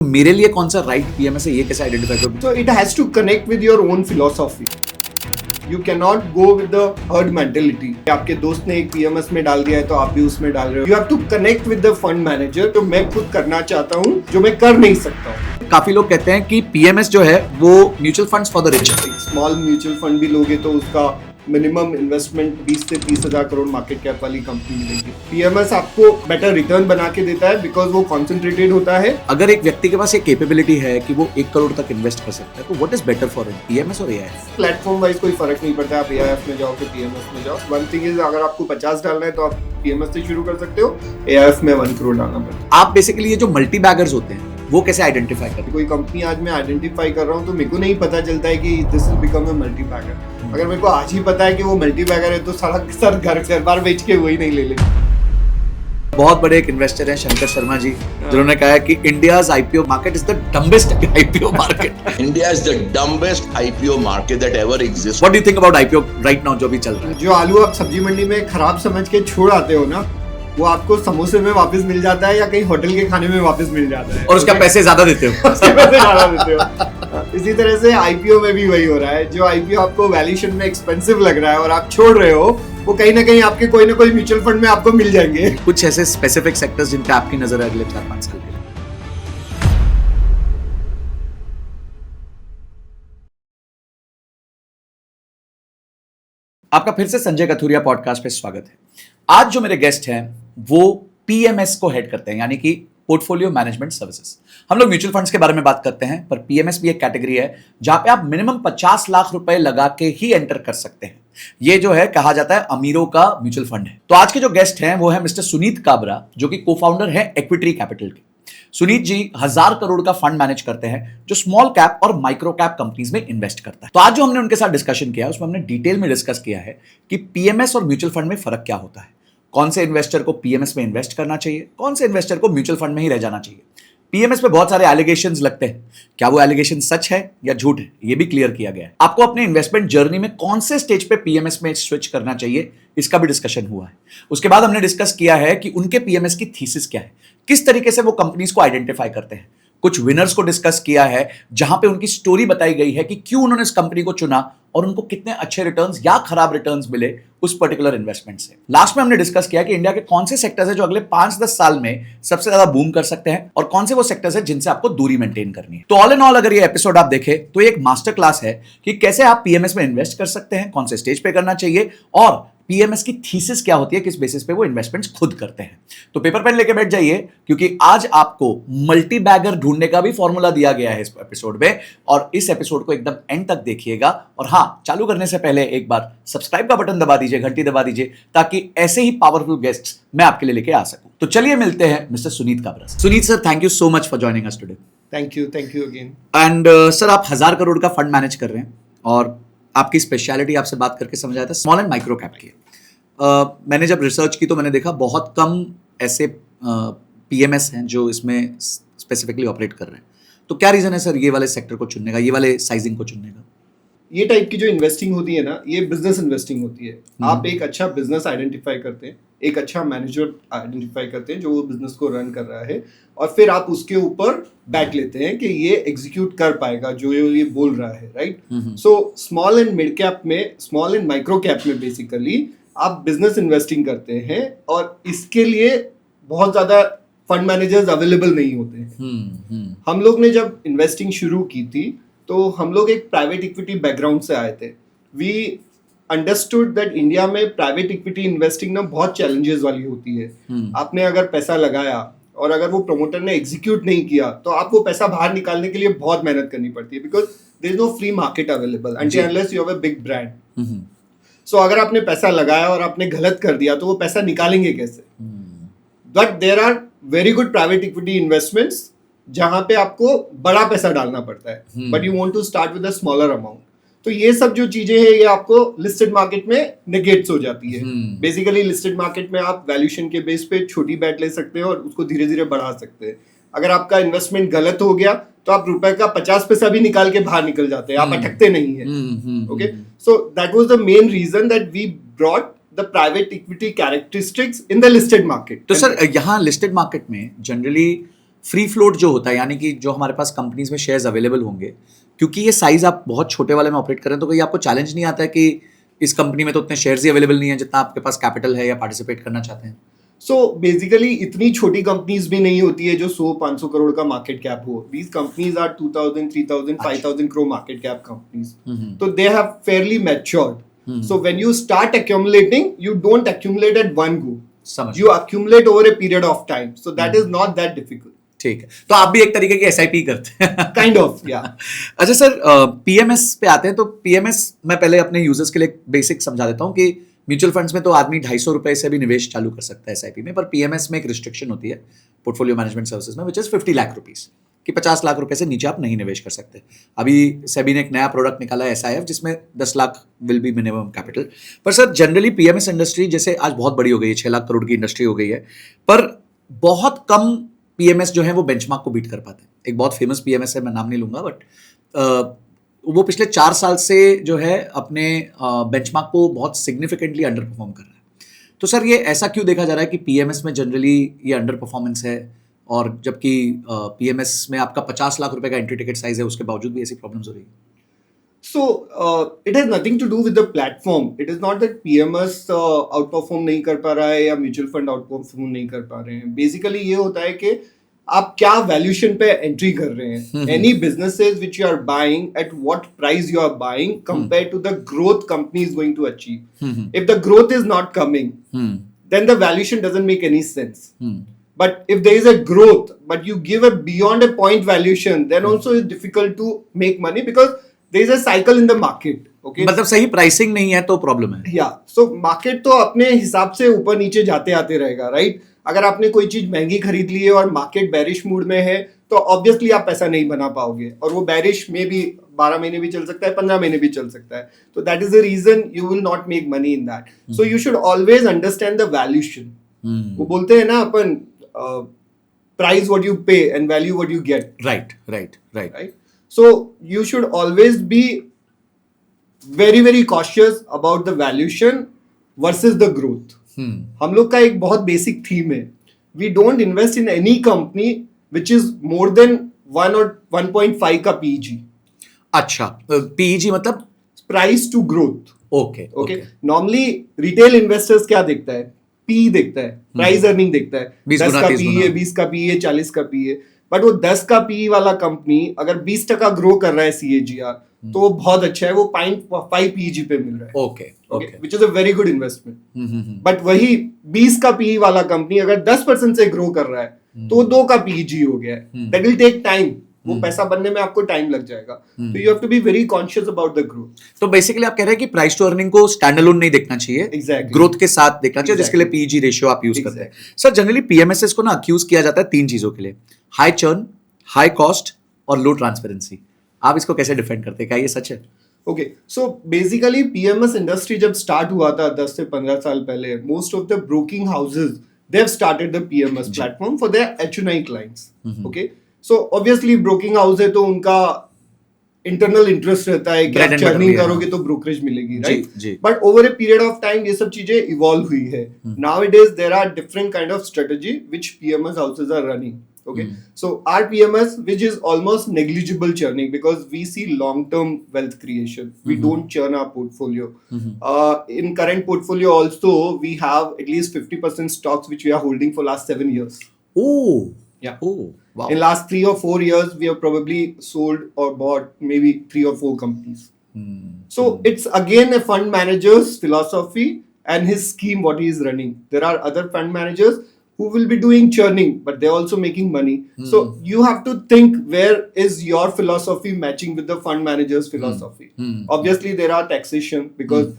मेरे लिए कौन सा राइट पीएमएस है ये कैसे आइडेंटिफाई करूं? So it has to connect with your own philosophy. You cannot go with the herd mentality. आपके दोस्त ने एक PMS में डाल दिया है तो आप भी उसमें डाल रहे हो. You have to connect with the fund manager. तो मैं खुद करना चाहता हूँ जो मैं कर नहीं सकता हूँ. काफी लोग कहते हैं कि पीएमएस जो है वो mutual funds for the rich है. स्मॉल म्यूचुअल फंड भी लोगे तो उसका मिनिमम इन्वेस्टमेंट 20 से 30,000 करोड़ मार्केट कैप वाली कंपनी मिलेगी. पीएमएस आपको बेटर रिटर्न बना के देता है बिकॉज वो कॉन्सेंट्रेटेड होता है. अगर एक व्यक्ति के पास ये कैपेबिलिटी है कि वो 1 करोड़ तक इन्वेस्ट कर सकता है तो what is better for him, PMS और एआईएफ? प्लेटफॉर्म वाइज कोई फर्क नहीं पड़ता. आप एआईएफ में जाओ कि पीएमएस में जाओ. वन थिंग इज अगर आपको 50 डालना है तो आप पीएमएस से शुरू कर सकते हो. एआईएफ में 1 करोड़ डालना पड़ता है. आप बेसिकली ये जो मल्टी बैगर्स होते हैं वो कैसे आइडेंटिफाई करते हैं? कोई कंपनी आज मैं आइडेंटिफाई कर रहा हूँ तो मेरे को नहीं पता चलता है कि this will become a multi bagger. अगर मेरे को आज ही पता है कि वो मल्टी बैगर है तो सारा सर घर बार बेच के वही नहीं ले ले. बहुत बड़े एक इन्वेस्टर हैं शंकर शर्मा जी, जिन्होंने कहा है कि India's IPO market is the dumbest IPO market. India is the dumbest IPO market that ever exists. What do you think about IPO right now जो भी चल रहा है? जो आलू आप सब्जी मंडी में खराब समझ के छोड़ आते हो ना, वो आपको समोसे में वापस मिल जाता है या कहीं होटल के खाने में वापस मिल जाता है और उसका पैसे ज्यादा देते हो. उसके पैसे ज्यादा देते हो. इसी तरह से आईपीओ में भी वही हो रहा है. जो आईपीओ आपको वैल्यूएशन में एक्सपेंसिव लग रहा है और आप छोड़ रहे हो, वो कहीं ना कहीं आपके कोई ना कोई म्यूचुअल फंड में आपको मिल जाएंगे. कुछ ऐसे स्पेसिफिक सेक्टर्स जिन पे आपकी नजर है अगले 4-5 साल के लिए? आपका फिर से संजय कथुरिया पॉडकास्ट पे स्वागत है. आज जो मेरे गेस्ट हैं वो पीएमएस को हेड करते हैं, यानी कि पोर्टफोलियो मैनेजमेंट सर्विसेज. हम लोग म्यूचुअल फंड्स के बारे में बात करते हैं, पर पीएमएस भी एक कैटेगरी है जहां पे आप मिनिमम 50 लाख रुपए लगा के ही एंटर कर सकते हैं. ये जो है कहा जाता है अमीरों का म्यूचुअल फंड है. तो आज के जो गेस्ट हैं वो है मिस्टर सुनीत काबरा, जो कि को फाउंडर है इक्विटी कैपिटल के. सुनीत जी 1000 करोड़ का फंड मैनेज करते हैं जो स्मॉल कैप और माइक्रो कैप कंपनीज में इन्वेस्ट करता है. तो आज जो हमने उनके साथ डिस्कशन किया उसमें हमने डिटेल में डिस्कस किया है कि पीएमएस और म्यूचुअल फंड में फर्क क्या होता है, कौन से इन्वेस्टर को पीएमएस में इन्वेस्ट करना चाहिए, कौन से इन्वेस्टर को म्यूचुअल फंड में ही रह जाना चाहिए. पीएमएस पे बहुत सारे एलिगेशंस लगते हैं, क्या वो एलिगेशन सच है या झूठ है ये भी क्लियर किया गया है. आपको अपने इन्वेस्टमेंट जर्नी में कौन से स्टेज पे पीएमएस में स्विच करना चाहिए इसका भी डिस्कशन हुआ है. उसके बाद हमने डिस्कस किया है कि उनके पीएमएस की थीसिस क्या है, किस तरीके से वो कंपनीज को आइडेंटिफाई करते हैं. कुछ विनर्स को डिस्कस किया है जहां पे उनकी स्टोरी बताई गई है कि क्यों उन्होंने इस कंपनी को चुना और उनको कितने अच्छे रिटर्न्स या खराब रिटर्न्स मिले उस पर्टिकुलर इन्वेस्टमेंट से. लास्ट में हमने डिस्कस किया कि इंडिया के कौन से सेक्टर्स हैं जो अगले 5-10 साल में सबसे ज्यादा बूम कर सकते हैं और कौन से वो सेक्टर्स हैं जिनसे आपको दूरी मेंटेन करनी है. तो ऑल इन ऑल अगर ये एपिसोड आप देखें तो ये एक मास्टर क्लास है कि कैसे आप पीएमएस में इन्वेस्ट कर सकते हैं, कौन से स्टेज पे करना चाहिए और पीएमएस की थीसिस क्या होती है, किस बेसिस पे वो इन्वेस्टमेंट्स खुद करते हैं. तो पेपर पेन लेके बैठ जाइए क्योंकि आज आपको मल्टी बैगर ढूंढने का भी फॉर्मूला दिया गया है इस एपिसोड में, और इस एपिसोड को एकदम एंड तक देखिएगा. और हाँ, चालू करने से पहले एक बार सब्सक्राइब का बटन दबा दीजिए, घंटी दबा दीजिए, ताकि ऐसे ही पावरफुल गेस्ट्स मैं आपके लिए लेके आ सकूं. तो चलिए मिलते हैं mister Sunit Kabra. Sunit sir, thank you so much for joining us today. Thank you again. And sir, आप 1000 करोड़ का फंड मैनेज कर रहे हैं और आपकी स्पेशलिटी आपसे बात करके समझ आया था स्मॉल एंड माइक्रो कैप की. मैंने जब रिसर्च की तो मैंने देखा बहुत कम ऐसे पीएमएस हैं जो इसमें स्पेसिफिकली ऑपरेट कर रहे हैं. तो क्या रीज़न है सर ये वाले सेक्टर को चुनने का, ये वाले साइजिंग को चुनने का? ये टाइप की जो इन्वेस्टिंग होती है ना, ये बिजनेस इन्वेस्टिंग होती है. आप एक अच्छा बिजनेस आइडेंटिफाई करते हैं, एक अच्छा मैनेजर आइडेंटिफाई करते हैं जो वो बिजनेस को रन कर रहा है, और फिर आप उसके ऊपर बैट लेते हैं कि ये एग्जीक्यूट कर पाएगा जो ये बोल रहा है. Right. So small and mid cap में, स्मॉल एंड माइक्रो कैप में बेसिकली आप बिजनेस इन्वेस्टिंग करते हैं और इसके लिए बहुत ज्यादा फंड मैनेजर्स अवेलेबल नहीं होते हैं. हम लोग ने जब इन्वेस्टिंग शुरू की थी तो हम लोग एक प्राइवेट इक्विटी बैकग्राउंड से आए थे. वी अंडरस्टूड दैट इंडिया में प्राइवेट इक्विटी इन्वेस्टिंग ना बहुत चैलेंजेस वाली होती है. आपने अगर पैसा लगाया और अगर वो प्रमोटर ने एग्जीक्यूट नहीं किया तो आपको पैसा बाहर निकालने के लिए बहुत मेहनत करनी पड़ती है, because there is no free market available until unless you have a big brand. So अगर आपने पैसा लगाया और आपने गलत कर दिया तो वो पैसा निकालेंगे कैसे? But there are very good private equity investments जहां पे आपको बड़ा पैसा डालना पड़ता है, but you want to start with a smaller amount. तो ये सब जो चीजें हैं ये आपको लिस्टेड मार्केट में नेगेट्स हो जाती है. बेसिकली लिस्टेड मार्केट में आप वैल्यूएशन के बेस पे छोटी बैट ले सकते हैं और उसको धीरे धीरे बढ़ा सकते हैं. अगर आपका इन्वेस्टमेंट गलत हो गया तो आप रुपए का 50 पैसा भी निकाल के बाहर निकल जाते हैं, आप अटकते नहीं है. Okay, so that was the main reason that we brought the private equity characteristics in the listed market. तो सर यहाँ लिस्टेड मार्केट में जनरली फ्री फ्लोट जो होता है, यानी कि जो हमारे पास कंपनीज में शेयर्स अवेलेबल होंगे, क्योंकि ये साइज आप बहुत छोटे वाले में ऑपरेट करें, तो कहीं आपको चैलेंज नहीं आता है कि इस कंपनी में तो उतने शेयर्स ही अवेलेबल नहीं है जितना आपके पास कैपिटल है या पार्टिसिपेट करना चाहते हैं? सो बेसिकली इतनी छोटी कंपनीज भी नहीं होती है जो 100-500 करोड़ का मार्केट कैप हो. These companies are 2,000, 3,000, 5,000 crore market cap companies. So they have fairly matured. So when you start accumulating, you don't accumulate at one go. समझ You accumulate over a period of time. So that is not that difficult. ठीक है, तो आप भी एक तरीके की SIP करते हैं? Kind of, yeah. अच्छा सर, पीएमएस पे आते हैं, तो पीएमएस मैं पहले अपने यूजर्स के लिए बेसिक समझा देता हूँ कि म्यूचुअल फंड्स में तो आदमी 250 रुपए से भी निवेश चालू कर सकता है एसआईपी में, पर पीएमएस में एक रिस्ट्रिक्शन होती है पोर्टफोलियो मैनेजमेंट सर्विसेज में, विच इज 50 लाख रुपीस, कि 50 लाख रुपए से नीचे आप नहीं निवेश कर सकते. अभी सेबी ने एक नया प्रोडक्ट निकाला है एसआईएफ, जिसमें 10 lakh will be minimum capital. पर सर जनरली पीएमएस इंडस्ट्री जैसे आज बहुत बड़ी हो गई है, 6 लाख करोड़ की इंडस्ट्री हो गई है, पर बहुत कम पीएमएस जो है वो बेंचमार्क को बीट कर पाते हैं. एक बहुत फेमस पीएमएस है, मैं नाम नहीं लूंगा, बट वो पिछले 4 साल से जो है अपने बेंचमार्क को बहुत सिग्निफिकेंटली अंडर परफॉर्म कर रहा है. तो सर ये ऐसा क्यों देखा जा रहा है कि पीएमएस में जनरली ये अंडर परफॉर्मेंस है, और जबकि पीएमएस में आपका 50 लाख रुपए का एंट्री टिकट साइज है, उसके बावजूद भी ऐसी प्रॉब्लम्स हो रही है? So it has nothing to do with the platform. It is not that PMS outperform नहीं कर पा रहा है या म्यूचुअल फंड outperform नहीं कर पा रहे हैं. बेसिकली ये होता है कि आप क्या वैल्यूएशन पे एंट्री कर रहे हैं. Any businesses which you are buying, at what price you are buying compare to the growth company is going to achieve. If the growth is not coming, then the valuation doesn't make any sense. But if there is a growth, but you give a beyond a point valuation, then also it's difficult to make money because there is a cycle in the market. Okay. मतलब सही pricing नहीं है तो problem है. Yeah. So market तो अपने हिसाब से ऊपर नीचे जाते आते रहेगा, राइट? अगर आपने कोई चीज महंगी खरीद ली है और मार्केट बेरिश मूड में है, तो ऑब्वियसली आप पैसा नहीं बना पाओगे, और वो बेरिश में भी 12 महीने भी चल सकता है, 15 महीने भी चल सकता है. तो that is the reason you will not make money in that. So you should always understand the valuation. वो बोलते हैं ना अपन, price what you pay and value what you get. Right. So you should always be very very cautious about the valuation versus the growth. हम लोग का एक बहुत बेसिक थीम है. We don't invest in any company which is more than 1 or 1.5 का PEG. अच्छा, PEG मतलब price to growth. Okay. Normally retail investors क्या देखता है? PE देखता है, प्राइस अर्निंग देखता है. 10 का PE है, 20 का PE है, 40 का PE है. बट वो 10 का PE वाला कंपनी अगर 20% ग्रो कर रहा है CAGR, तो वो बहुत अच्छा है. वो 0.5 PEG पे मिल रहा है. Okay. Which is a very good investment. But वही 20 का PE वाला कंपनी अगर 10% से ग्रो कर रहा है, तो वो 2 का PEG हो गया है. That will take time. वो पैसा बनने में आपको टाइम लग जाएगा. तो you have to be very conscious about the growth. तो बेसिकली आप कह रहे हैं कि प्राइस टू अर्निंग को स्टैंड अलोन नहीं देखना चाहिए, Exactly. ग्रोथ के साथ देखना चाहिए, जिसके लिए पीजी रेशियो आप यूज करते हैं. सर जनरली पीएमएसएस को ना अक्यूज किया जाता है 3 चीजों के लिए: हाई चर्न, हाई कॉस्ट और लो ट्रांसपेरेंसी. आप इसको कैसे डिफेंड करते हैं? क्या ये सच है? Okay, so basically PMS industry जब स्टार्ट हुआ था 10 से 15 साल पहले, most of the broking houses they have started the PMS platform for their HNI clients. Okay, so obviously broking house है तो उनका इंटरनल इंटरेस्ट रहता है कि आप चर्निंग करोगे तो ब्रोकरेज मिलेगी, right? But over a period of time ये सब चीजें इवॉल्व हुई है. Nowadays there are different kind of strategy which PMS houses are running. Okay, so our PMS, which is almost negligible churning, because we see long-term wealth creation. We don't churn our portfolio. In current portfolio also, we have at least 50% stocks which we are holding for last 7 years. Oh, yeah. Oh, wow. In last 3 or 4 years, we have probably sold or bought maybe 3 or 4 companies. So it's again a fund manager's philosophy and his scheme what he is running. There are other fund managers who will be doing churning, but they're also making money. So you have to think, where is your philosophy matching with the fund manager's philosophy? Obviously, there are taxation, because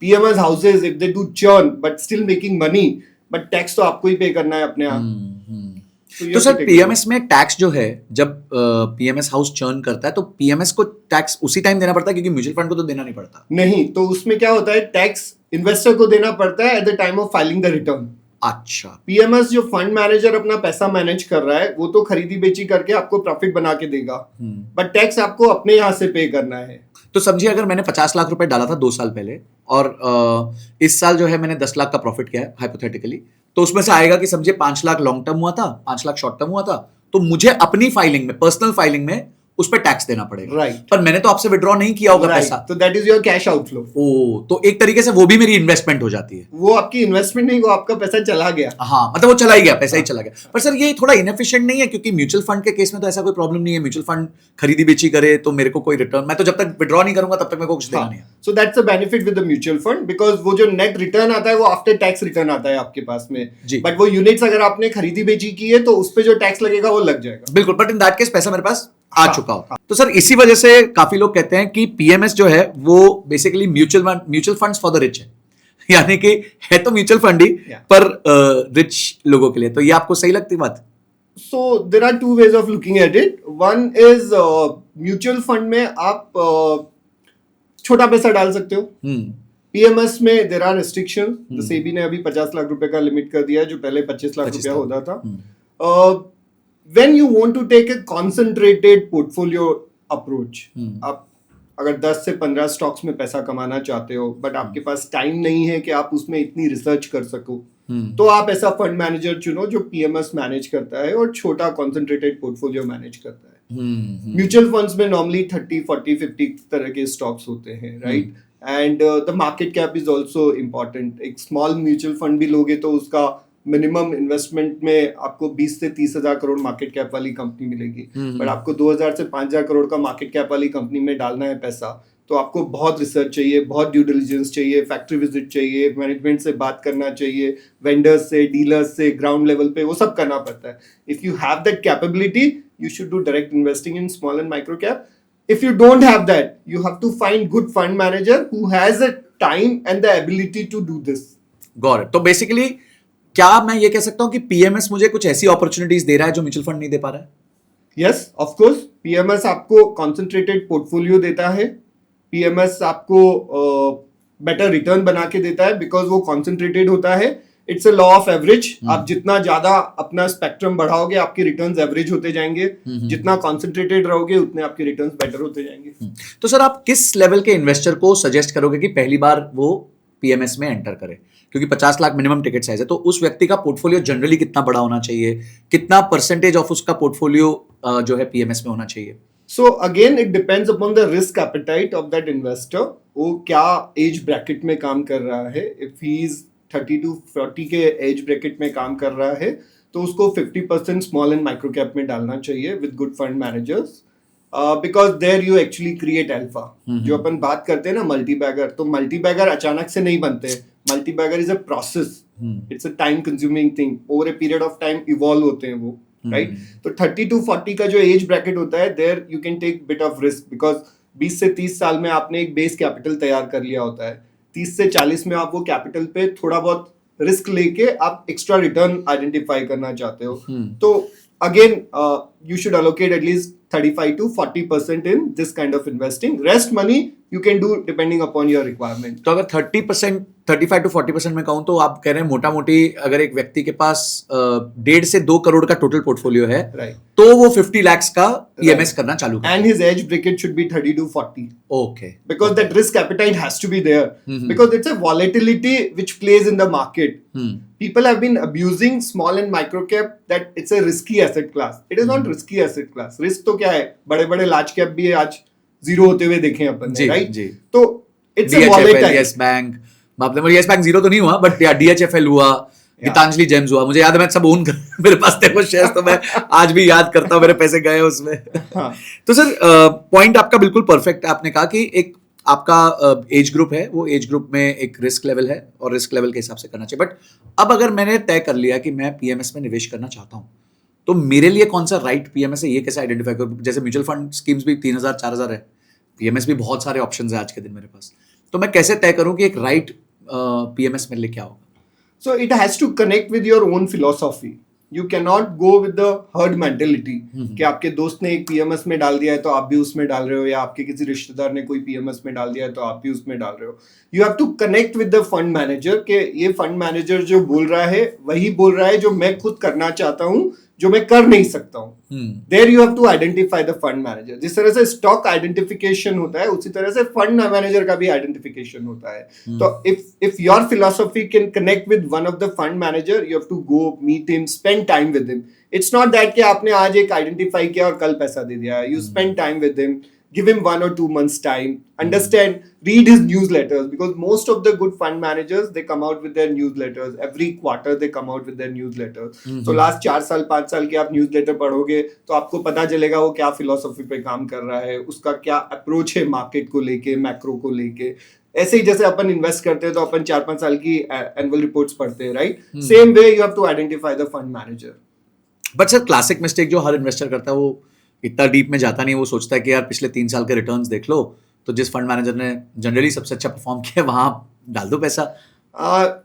PMS houses, if they do churn but still making money, but tax तो आपको ही पे करना है अपने आप. तो sir PMS में tax जो है, जब पीएमएस हाउस चर्न करता है तो पीएमएस को टैक्स उसी टाइम देना पड़ता है, क्योंकि म्यूचुअल फंड को तो देना नहीं पड़ता? नहीं, तो उसमें क्या होता है, टैक्स इन्वेस्टर को देना पड़ता है at the time of filing the return. अच्छा. पीएमएस जो फंड मैनेजर अपना पैसा मैनेज कर रहा है, वो तो खरीदी बेची करके आपको प्रॉफिट बना के देगा, बट टैक्स आपको अपने यहाँ से पे करना है. तो समझिए अगर मैंने 50 लाख रुपए डाला था 2 साल पहले, और इस साल जो है मैंने 10 लाख का प्रॉफिट किया है हाइपोथेटिकली, तो उसमें से आएगा कि समझिए 5 लाख लॉन्ग टर्म हुआ था, 5 लाख शॉर्ट टर्म हुआ था, तो मुझे अपनी फाइलिंग में, पर्सनल फाइलिंग में उस पर टैक्स देना पड़ेगा। Right. पर मैंने तो आपसे विड्रॉ नहीं किया होगा पैसा, तो that is your cash outflow. ओ, तो एक तरीके से वो भी मेरी इन्वेस्टमेंट हो जाती है। वो आपकी इन्वेस्टमेंट नहीं, वो आपका पैसा चला गया। हाँ, मतलब वो चला ही गया, पैसा ही चला गया। पर सर ये थोड़ा इनएफिशिएंट नहीं है, क्योंकि म्यूचुअल फंड के केस में तो ऐसा कोई प्रॉब्लम नहीं है। म्यूचुअल फंड खरीदी बेची करे तो मेरे को कोई रिटर्न, मैं तो जब तक विड्रॉ नहीं करूंगा तब तक मेरे को कुछ देना नहीं है। सो that's a benefit with the mutual fund, because वो जो नेट रिटर्न आता है वो आफ्टर टैक्स रिटर्न आता है आपके पास में। जी। बट वो यूनिट्स अगर आपने खरीदी बेची की है तो उस पे जो टैक्स लगेगा वो लग जाएगा। बिल्कुल, बट इन दैट केस पैसा मेरे पास आ चुका हो। तो सर इसी वजह से काफी लोग कहते हैं कि पीएमएस जो है वो basically mutual funds for the rich है। यानी कि है तो म्यूचुअल फंड ही, पर रिच लोगों के लिए। तो ये आपको सही लगती बात? So there are two ways of looking at it. One is mutual fund में आप छोटा पैसा डाल सकते हो। पीएमएस में there are restrictions. The SEBI ने अभी 50 लाख रुपए का लिमिट कर दिया है, जो पहले 25 लाख रुपया होता था। When you want to take a concentrated portfolio approach, आप अगर 10 से 15 स्टॉक्स में पैसा कमाना चाहते हो, बट आपके पास टाइम नहीं है कि आप उसमें इतनी रिसर्च कर सको, तो आप ऐसा फंड मैनेजर चुनो जो पीएमएस मैनेज करता है और छोटा कॉन्सेंट्रेटेड पोर्टफोलियो मैनेज करता है। म्यूचुअल फंड्स में नॉर्मली 30, 40, 50 तरह के स्टॉक्स होते हैं, right? And the market cap is also important. एक स्मॉल म्यूचुअल फंड भी लोगे तो उसका मिनिमम इन्वेस्टमेंट में आपको 20 से 30 हजार करोड़ मार्केट कैप वाली कंपनी मिलेगी। बट आपको 2000 से 5000 करोड़ का मार्केट कैप वाली कंपनी में डालना है पैसा, तो आपको बहुत रिसर्च चाहिए, बहुत ड्यू डिलिजेंस चाहिए, फैक्ट्री विजिट चाहिए, मैनेजमेंट से बात करना चाहिए, वेंडर्स से, डीलर्स से, ग्राउंड लेवल पे वो सब करना पड़ता है। If you have that capability, you should do direct investing in small and micro cap. If you don't have that, you have to find good fund manager who has the time and the ability to do this. Got it. तो basically क्या मैं ये कह सकता हूँ कि PMS मुझे कुछ ऐसी अपॉर्चुनिटीज दे रहा है जो म्यूचुअल फंड नहीं दे पा रहा है? Yes, of course. PMS आपको concentrated portfolio देता है। PMS आपको better return बना के देता है because वो concentrated होता है। It's a law of average. आप जितना ज्यादा अपना स्पेक्ट्रम बढ़ाओगे आपके रिटर्न्स एवरेज होते जाएंगे, जितना कॉन्सेंट्रेटेड रहोगे उतने आपके रिटर्न्स बेटर होते जाएंगे। तो सर आप किस लेवल के इन्वेस्टर को सजेस्ट करोगे कि पहली बार वो पीएमएस में एंटर करे? क्योंकि 50 लाख मिनिमम टिकट साइज है, तो उस व्यक्ति का पोर्टफोलियो जनरली कितना बड़ा होना चाहिए, कितना परसेंटेज ऑफ उसका पोर्टफोलियो जो है पीएमएस में होना चाहिए? So again it depends upon the risk appetite of that investor. वो क्या एज ब्रैकेट में काम कर रहा है। If he is 30 to 40 के एज ब्रैकेट में काम कर रहा है तो उसको 50% स्मॉल एंड माइक्रो कैप में डालना चाहिए with good fund managers, because there you actually create alpha. जो अपन बात करते हैं ना मल्टी बैगर, तो मल्टी बैगर अचानक से नहीं बनते। Multibagger is a process, it's a time consuming thing, over a period of time evolve होते हैं वो, राइट? तो 30 to 40 का जो एज ब्रैकेट होता है, there you can take bit of risk, because 20 से 30 साल में आपने एक बेस कैपिटल तैयार कर लिया होता है। 30 से 40 में आप वो कैपिटल पे थोड़ा बहुत रिस्क लेके आप एक्स्ट्रा रिटर्न आइडेंटिफाई करना चाहते हो। तो again you should allocate at least 35 to 40% in this kind of investing. Rest money you can do depending upon your requirement. तो अगर 30%, 35 to 40% में कहूँ तो आप कह रहे हैं मोटा मोटी अगर एक व्यक्ति के पास 1.5 से 2 करोड़ का टोटल पोर्टफोलियो है, right, तो वो 50 लाख का पीएमएस करना चालू करें। And his age bracket should be 30 to 40. Okay. Because that risk appetite has to be there. Because it's a volatility which plays in the market. People have been abusing small and micro cap that it's a risky asset class. It is not risky asset class. Risk तो क्या है? बड़े बड़े large cap भी है आज zero होते हुए देखे अपन ने, राइट? तो it's a volatile. Yes bank, बाप रे, यस बैंक जीरो तो नहीं हुआ, बट या डीएचएफएल हुआ, गीतांजलि जेम्स हुआ, मुझे याद है मैं सब ओन कर, मेरे पास थे वो शेयर्स, तो मैं आज भी याद करता हूँ, मेरे पैसे गए उसमें। तो सर पॉइंट आपका बिल्कुल परफेक्ट है। आपने कहा कि एक आपका एज ग्रुप है, वो एज ग्रुप में एक रिस्क लेवल है और रिस्क लेवल के हिसाब से करना चाहिए। बट अब अगर मैंने तय कर लिया कि मैं पीएमएस में निवेश करना चाहता हूँ, तो मेरे लिए कौन सा राइट पीएमएस है, ये कैसे आइडेंटिफाई करूँ? जैसे म्यूचुअल फंड स्कीम्स भी 3000 4000 है, पीएमएस भी बहुत सारे ऑप्शंस है आज के दिन मेरे पास, तो मैं कैसे तय करूँ कि एक राइट पीएमएस मेरे लिए क्या होगा? So it has to connect with your own philosophy. You cannot go with the herd mentality कि आपके दोस्त ने एक पीएमएस में डाल दिया है तो आप भी उसमें डाल रहे हो, या आपके किसी रिश्तेदार ने कोई पीएमएस में डाल दिया है तो आप भी उसमें डाल रहे हो। You have to connect with the fund manager कि ये फंड मैनेजर जो बोल रहा है वही बोल रहा है जो मैं खुद करना चाहता हूँ, जो मैं कर नहीं सकता हूँ। There you have to identify the fund manager. जिस तरह से स्टॉक आइडेंटिफिकेशन होता है उसी तरह से फंड मैनेजर का भी आइडेंटिफिकेशन होता है। तो if your philosophy can connect with one of the fund manager, you have to go meet him, spend time with him. It's not that कि आपने आज एक आइडेंटिफाई किया और कल पैसा दे दिया. You spend time with him, give him 1 or 2 months time, understand, read his newsletters, because most of the good fund managers, they come out with their newsletters every quarter. They come out with their newsletters. So last 4 साल 5 साल के आप newsletter पढ़ोगे तो आपको पता चलेगा वो क्या फिलॉसफी पे काम कर रहा है, उसका क्या अप्रोच है मार्केट को लेके, मैक्रो को लेके. ऐसे ही जैसे अपन इन्वेस्ट करते हैं तो अपन 4-5 साल की एनुअल रिपोर्ट्स पढ़ते हैं, right? Same way you have to identify the fund manager. But sir classic mistake जो हर इन्वेस्टर करता है, वो इतना डीप में जाता नहीं, वो सोचता है कि यार पिछले 3 साल के रिटर्न्स देख लो, तो जिस फंड मैनेजर ने जनरली सबसे अच्छा परफॉर्म किया वहां डाल दो पैसा.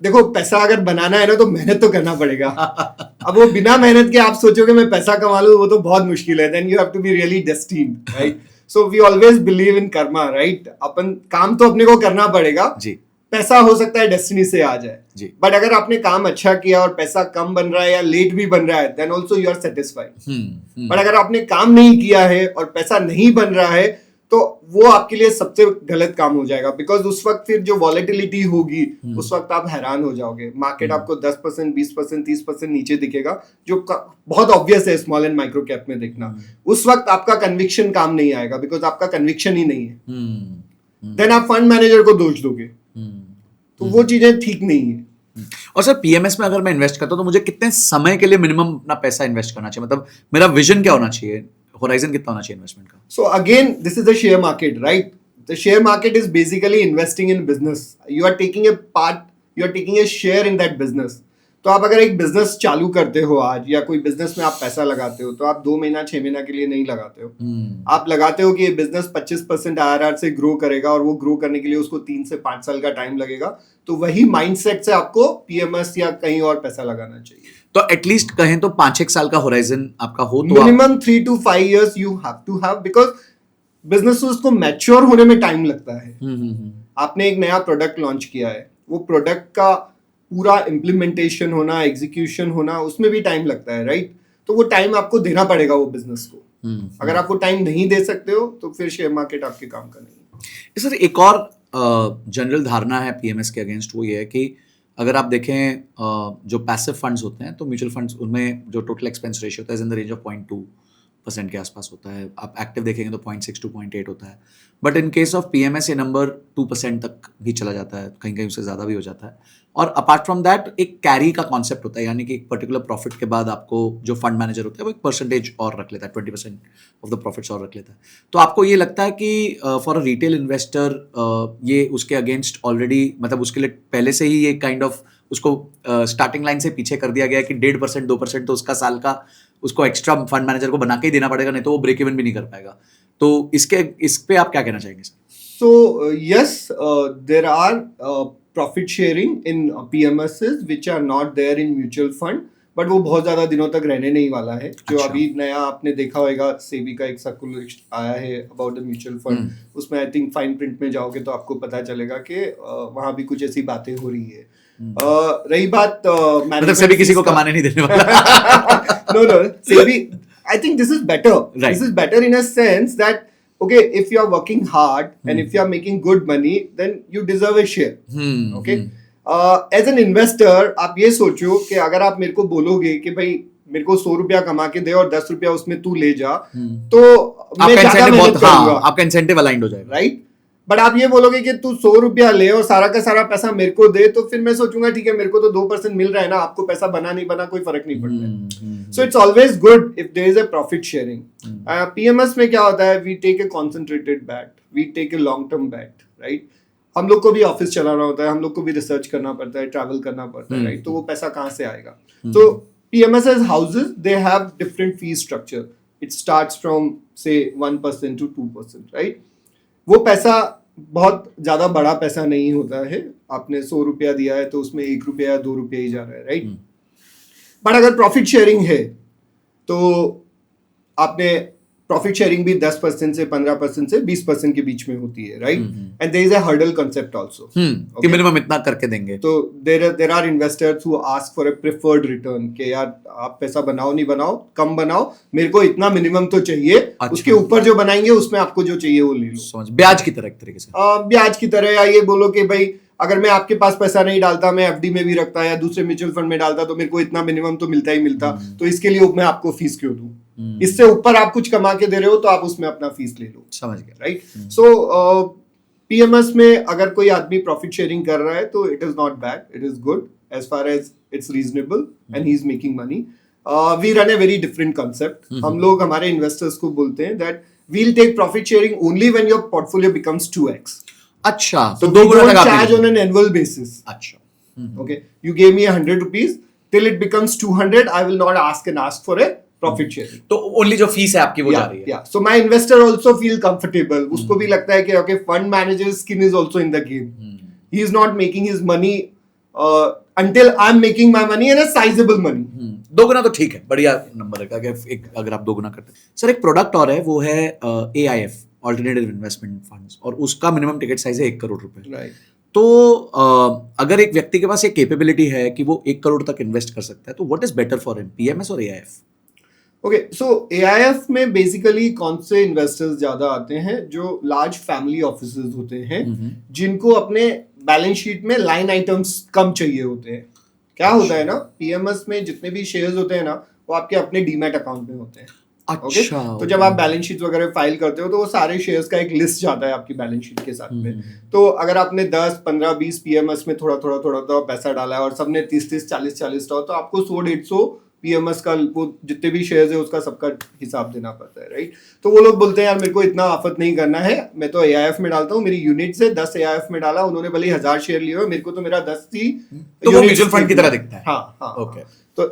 देखो, पैसा अगर बनाना है ना तो मेहनत तो करना पड़ेगा. अब वो बिना मेहनत के आप सोचोगे मैं पैसा कमा लूं, वो तो बहुत मुश्किल है. Then you have to be really destined, right? So we always believe in karma, right? अपन काम तो अपने को करना पड़ेगा जी. पैसा हो सकता है डेस्टिनी से आ जाए जी, बट अगर आपने काम अच्छा किया और पैसा कम बन रहा है या लेट भी बन रहा है, then also you are satisfied. बट अगर आपने काम नहीं किया है और पैसा नहीं बन रहा है तो वो आपके लिए सबसे गलत काम हो जाएगा. बिकॉज उस वक्त फिर जो वॉलेटिलिटी होगी, उस वक्त आप हैरान हो जाओगे. मार्केट आपको 10%, 20%, 30% नीचे दिखेगा, जो बहुत ऑब्वियस है स्मॉल एंड माइक्रो कैप में देखना. उस वक्त आपका कन्विक्शन काम नहीं आएगा, बिकॉज आपका कन्विक्शन ही नहीं है. देन आप फंड मैनेजर को दोष दोगे, तो वो चीजें ठीक नहीं है. और सर पीएमएस में अगर मैं इन्वेस्ट करता हूं तो मुझे कितने समय के लिए मिनिमम अपना पैसा इन्वेस्ट करना चाहिए? मतलब मेरा विजन क्या होना चाहिए, होराइजन कितना होना चाहिए इन्वेस्टमेंट का? So again this is the share market, right? The share market is basically investing in business. You are taking a part, you are taking a share in that business. तो आप अगर एक business चालू करते हो आज, या कोई बिजनेस में आप पैसा लगाते हो, तो आप 2 महीना 6 महीना के लिए नहीं लगाते हो. आप लगाते हो कि ये बिजनेस 25% IRR से ग्रो करेगा, और वो ग्रो करने के लिए उसको 3 से 5 साल का टाइम लगेगा. तो वही माइंडसेट से आपको पीएमएस या कहीं और पैसा लगाना चाहिए. तो एटलीस्ट कहें तो 5-6 साल का होराइजन आपका हो तो minimum 3 to 5 years you have to have, because business को मैच्योर होने में टाइम लगता है. आपने एक नया प्रोडक्ट लॉन्च किया है, वो प्रोडक्ट का पूरा इम्प्लीमेंटेशन होना, एग्जीक्यूशन होना, उसमें भी टाइम लगता है, राइट? तो वो टाइम आपको देना पड़ेगा वो बिजनेस को. अगर आप वो टाइम नहीं दे सकते हो तो फिर शेयर मार्केट आपके काम का नहीं है. सर एक और जनरल धारणा है पीएमएस के अगेंस्ट, वो ये है कि अगर आप देखें जो पैसिव फंड्स होते हैं, तो म्यूचुअल फंड्स, उनमें जो टोटल एक्सपेंस रेशियो होता है इन द रेंज ऑफ 0.2% के आसपास होता है. आप एक्टिव देखेंगे तो 0.6 to 0.8 होता है. But in case of PMS ये नंबर 2% तक भी चला जाता है, कहीं कहीं उससे ज़्यादा भी हो जाता है. और अपार्ट फ्रॉम दैट एक कैरी का कॉन्सेप्ट होता है, यानी कि एक पर्टिकुलर प्रॉफिट के बाद आपको जो फंड मैनेजर होता है वो एक परसेंटेज और रख लेता है, 20% ऑफ द प्रॉफिट्स और रख लेता है. तो आपको ये लगता है कि फॉर अ रिटेल इन्वेस्टर ये उसके अगेंस्ट ऑलरेडी, मतलब उसके लिए पहले से ही ये काइंड ऑफ उसको स्टार्टिंग लाइन से पीछे कर दिया गया है कि 1.5% 2% तो उसका साल का उसको एक्स्ट्रा फंड मैनेजर को बना के ही देना पड़ेगा, नहीं तो वो ब्रेक इवन भी नहीं कर पाएगा. तो इस पे आप क्या कहना चाहेंगे sir? So yes, there are profit sharing in PMSs which are not there in mutual fund, but वो बहुत ज्यादा दिनों तक रहने नहीं वाला है. जो अभी नया आपने देखा होगा, सेबी का एक सर्कुलर आया है अबाउट द म्यूचुअल फंड. उसमें आई थिंक फाइन प्रिंट में जाओगे तो आपको पता चलेगा कि वहां भी कुछ ऐसी बातें हो रही है. रही बात मतलब सेबी किसी को कमाने नहीं देने वाला. No, SEBI, I think this is better. Right. This is better in a sense that, okay, if you are working hard and if you are making good money, then you deserve a share. Okay. As an investor, आप ये सोचो कि अगर आप मेरे को बोलोगे कि भाई मेरे को 100 रुपया कमा के दे और 10 रुपया उसमें तू ले जा, तो मैं ज्यादा मेहनत करूंगा. आपका इंसेंटिव अलाइंड हो जाएगा, राइट? बट आप ये बोलोगे कि तू 100 रुपया ले और सारा का सारा पैसा मेरे को दे, तो फिर मैं सोचूंगा ठीक है, मेरे को तो 2% मिल रहा है ना, आपको पैसा बना नहीं बना कोई फर्क नहीं पड़ता. So it's always good if there is a profit sharing. PMS में क्या होता है, we take a concentrated bet, we take a long term bet, right? हम लोग को भी ऑफिस चलाना होता है, हम लोग को भी रिसर्च करना पड़ता है, ट्रैवल करना पड़ता है, राइट? तो वो पैसा कहाँ से आएगा? तो PMS houses, they have different fee structure. It starts from say 1% to 2%, right? वो पैसा बहुत ज्यादा बड़ा पैसा नहीं होता है. आपने 100 रुपया दिया है तो उसमें 1 रुपया या 2 रुपया ही जा रहा है, राइट? बट अगर प्रॉफिट शेयरिंग है तो आपने प्रॉफिट शेयरिंग भी 10% से 15% से 20% के बीच में होती है, right? And there is a hurdle concept also, कि मिनिमम इतना करके देंगे. तो there are investors who ask for a preferred return कि यार आप पैसा बनाओ नहीं बनाओ, कम बनाओ, मेरे को इतना मिनिमम तो चाहिए. अच्छा. उसके ऊपर जो बनाएंगे उसमें आपको जो चाहिए वो ले लो. समझ, ब्याज की तरह एक तरीके से. ब्याज की तरह, या ये बोलो कि भाई अगर मैं आपके पास पैसा नहीं डालता, मैं एफडी में भी रखता या दूसरे म्यूचुअल फंड में डालता, तो मेरे को इतना मिनिमम तो मिलता ही मिलता, तो इसके लिए मैं आपको फीस क्यों दूं? इससे ऊपर आप कुछ कमा के दे रहे हो तो आप उसमें अपना फीस ले लो। समझ गया। राइट। सो पीएमएस में अगर कोई आदमी प्रॉफिट शेयरिंग कर रहा है तो it is not bad, it is good as far as it's reasonable and he is making money. We run a very different concept. हम लोग हमारे इन्वेस्टर्स को बोलते हैं that we'll take profit sharing only when your portfolio becomes 2x। अच्छा, तो दो गुना तक आप charge on an annual basis. अच्छा, Okay, you gave me 100 rupees, till it becomes 200, I will not ask for a profit sharing. तो only जो fees है आपकी वो जा रही है। Yeah. So my investor also feel comfortable. उसको भी लगता है कि okay, fund manager's skin is also in the game. He is not making his money until I'm making my money and a sizable money. दो गुना तो ठीक है, बढ़िया नंबर है। अगर आप दो गुना करते हैं। सर एक प्रोडक्ट और है, वो है AIF, ऑल्टरनेटिव इन्वेस्टमेंट फंड्स, और उसका मिनिमम टिकट साइज है 1 करोड़ रुपए। Right. तो अगर एक व्यक्ति के पास ये कैपेबिलिटी है कि वो 1 करोड़ तक इन्वेस्ट कर सकता है, तो what is better for him, PMS और AIF? Okay, so AIF में बेसिकली कौन से इन्वेस्टर्स ज्यादा आते हैं? जो लार्ज फैमिली ऑफिसेज होते हैं, जिनको अपने बैलेंस शीट में लाइन आइटम्स कम चाहिए होते हैं। क्या होता है ना, पीएमएस में जितने भी शेयर्स होते हैं ना, वो आपके अपने डीमैट अकाउंट में होते हैं। अच्छा, तो जब आप बैलेंस शीट वगैरह फाइल करते हो तो वो सारे शेयर्स का एक लिस्ट जाता है आपकी बैलेंस शीट के साथ में। तो अगर आपने 10, 15, 20 पीएमएस में थोड़ा थोड़ा पैसा डाला है और सबने 30, 40 तो आपको 100-150 पीएमएस का वो जितने भी शेयर्स है उसका सबका हिसाब देना पड़ता है। राइट। तो वो लोग बोलते हैं यार मेरे को इतना आफत नहीं करना है, मैं तो AIF में डालता हूँ, मेरी यूनिट से 10 AIF में डाला, उन्होंने भले 1000 शेयर लिए हो, मेरे को तो मेरा 10 ही तो वो म्यूचुअल फंड की तरह दिखता है। हाँ। ओके। तो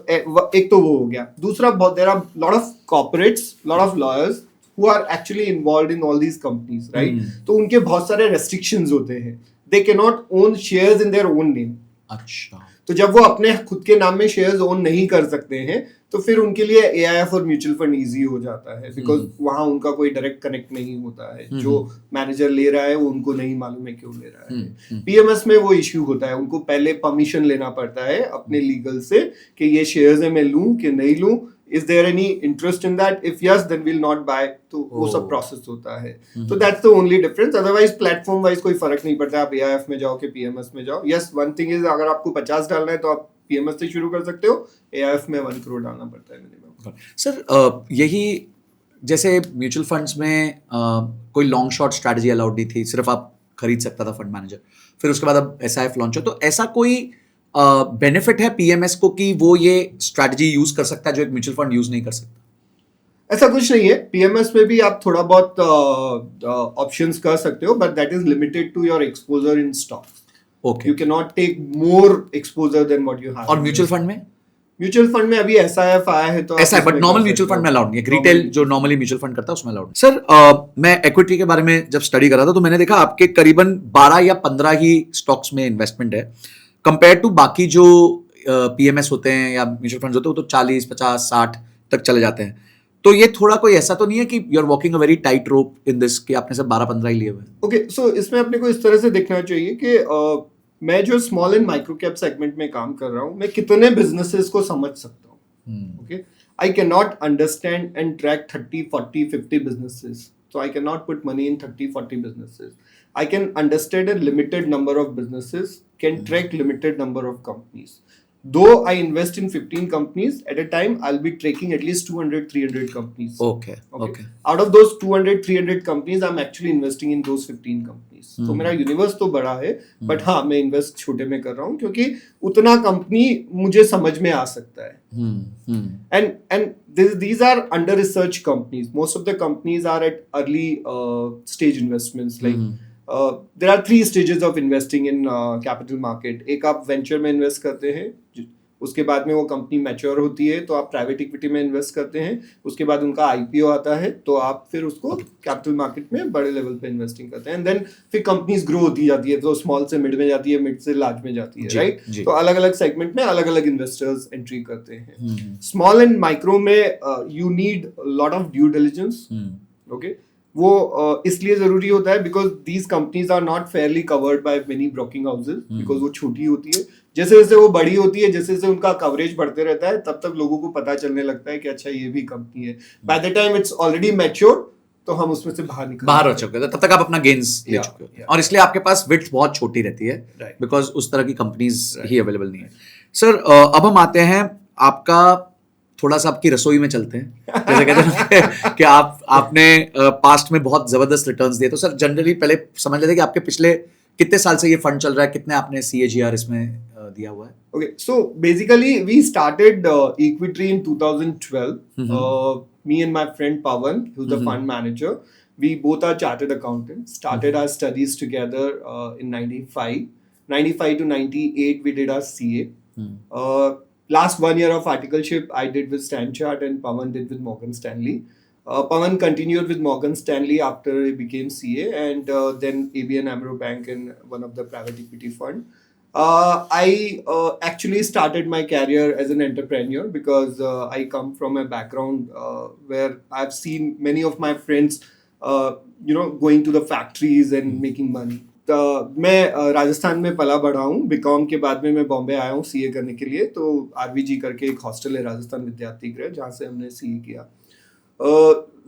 एक तो वो हो गया। दूसरा, there are lot of corporates, lot of lawyers who are actually involved in all these companies. Right. तो उनके बहुत सारे रेस्ट्रिक्शंस होते हैं। They can not own shares in their own name. अच्छा, तो जब वो अपने खुद के नाम में शेयर्स ओन नहीं कर सकते हैं तो फिर उनके लिए AIF और म्यूचुअल फंड इजी हो जाता है, बिकॉज वहां उनका कोई डायरेक्ट कनेक्ट नहीं होता है। जो मैनेजर ले रहा है वो उनको नहीं मालूम है क्यों ले रहा है। पीएमएस में वो इश्यू होता है, उनको पहले परमिशन लेना पड़ता है अपने लीगल से कि ये शेयर्स है, मैं लूं कि नहीं लूं, is there any interest in that, if yes then will not buy. तो वो सब प्रोसेस होता है। तो that's the only difference. Otherwise platform wise कोई फर्क नहीं पड़ता, आप AIF में जाओ कि पीएमएस में जाओ। यस, वन थिंग इज, अगर आपको 50 डालना है तो आप पीएमएस से शुरू कर सकते हो, AIF में 1 करोड़ डालना पड़ता है मिनिमम। सर यही जैसे म्यूचुअल फंड्स में कोई लॉन्ग शॉर्ट स्ट्रैटेजी अलाउड नहीं थी, सिर्फ आप खरीद सकता था फंड मैनेजर, फिर उसके बाद अब SIF लॉन्च हो, तो ऐसा कोई बेनिफिट है पीएमएस को कि वो ये स्ट्रैटेजी यूज कर सकता है जो एक म्यूचुअल फंड यूज नहीं कर सकता? ऐसा कुछ नहीं है। पीएमएस में भी आप थोड़ा बहुत ऑप्शंस कर सकते हो, but that is limited to your exposure in stocks. Okay, you can not take more exposure than what you have. और म्यूचुअल फंड में? म्यूचुअल फंड में अभी SIF आया है तो ऐसा है, बट नॉर्मल म्यूचुअल फंड में अलाउड नहीं है। रिटेल जो नॉर्मली म्यूचुअल फंड करता है उसमें अलाउड। सर मैं इक्विटी के बारे में जब स्टडी कर रहा था तो मैंने देखा आपके करीबन 12 या 15 ही स्टॉक्स में इन्वेस्टमेंट है, कंपेयर टू बाकी जो पीएमएस होते हैं या म्यूचुअल फंड होते हैं वो तो 40, 50, 60 तक चले जाते हैं। तो ये थोड़ा कोई ऐसा तो नहीं है कि you are walking a very tight rope in this कि आपने सब 12-15 ही लिए हुए हैं? ओके, सो इसमें अपने को इस तरह से देखना चाहिए कि मैं जो small and micro cap segment में काम कर रहा हूँ, मैं कितने बिजनेसेस को समझ सकता हूँ। Okay, I can not understand and track 30, 40, 50 businesses. So I cannot put money in 30, 40 businesses. I can understand a limited number of businesses, can track limited number of companies. Though I invest in 15 companies at a time, I'll be tracking at least 200, 300 companies. Okay. Out of those 200, 300 companies, I'm actually investing in those 15 companies. तो मेरा universe तो बड़ा है, but हाँ मैं invest छोटे में कर रहा हूँ क्योंकि उतना कंपनी मुझे समझ में आ सकता है। And these are under research companies. Most of the companies are at early stage investments. Like there are 3 stages of investing in capital market. एक आप वेंचर में इन्वेस्ट करते हैं, उसके बाद में वो कंपनी मैच्योर होती है तो आप प्राइवेट इक्विटी में इन्वेस्ट करते हैं, उसके बाद उनका IPO आता है तो आप फिर उसको कैपिटल मार्केट में बड़े लेवल पे इन्वेस्टिंग करते हैं। एंड देन फिर कंपनीज ग्रो होती जाती है, तो स्मॉल से मिड में जाती है, मिड से लार्ज में जाती है, राइट? तो अलग अलग सेगमेंट में अलग अलग इन्वेस्टर्स एंट्री करते हैं। स्मॉल एंड माइक्रो में you need lot of due diligence. Okay, वो इसलिए जरूरी होता है because these companies are not fairly covered by many broking houses, because वो छोटी होती है। जैसे जैसे वो बड़ी होती है, जैसे जैसे उनका कवरेज बढ़ते रहता है, तब तक लोगों को पता चलने लगता है कि अच्छा ये भी कंपनी है। By the time it's already mature, तो हम उसमें से बाहर हो चुके थे, तब तक आप अपना गेन्स ले चुके हो और इसलिए आपके पास विड्थ बहुत छोटी रहती है Right. बिकॉज उस तरह की कंपनीज ही अवेलेबल नहीं है। सर अब हम आते हैं आपका थोड़ा सा आपकी रसोई में चलते हैं। जैसे कहते हैं कि आपने पास्ट में बहुत जबरदस्त रिटर्न्स दिए, तो सर जनरली पहले समझ लेते हैं कि आपके पिछले कितने साल से ये फंड चल रहा है, कितने आपने CAGR इसमें दिया हुआ है? Okay, so basically we started Equitree in 2012. Me and my friend Pawan, who's the fund manager, we both are chartered accountants. Started our studies together in 95 to 98 we did our CA. Last 1 year of articleship I did with Stanchart and Pawan did with Morgan Stanley. Pawan continued with Morgan Stanley after he became CA, and then ABN AMRO Bank and one of the private equity fund. I actually started my career as an entrepreneur because I come from a background where I've seen many of my friends, going to the factories and making money. मैं राजस्थान में पला बढ़ा हूँ। BCom के बाद में मैं बॉम्बे आया हूँ CA करने के लिए। तो RVG करके एक हॉस्टल है राजस्थान विद्यार्थी गृह, जहाँ से हमने CA किया।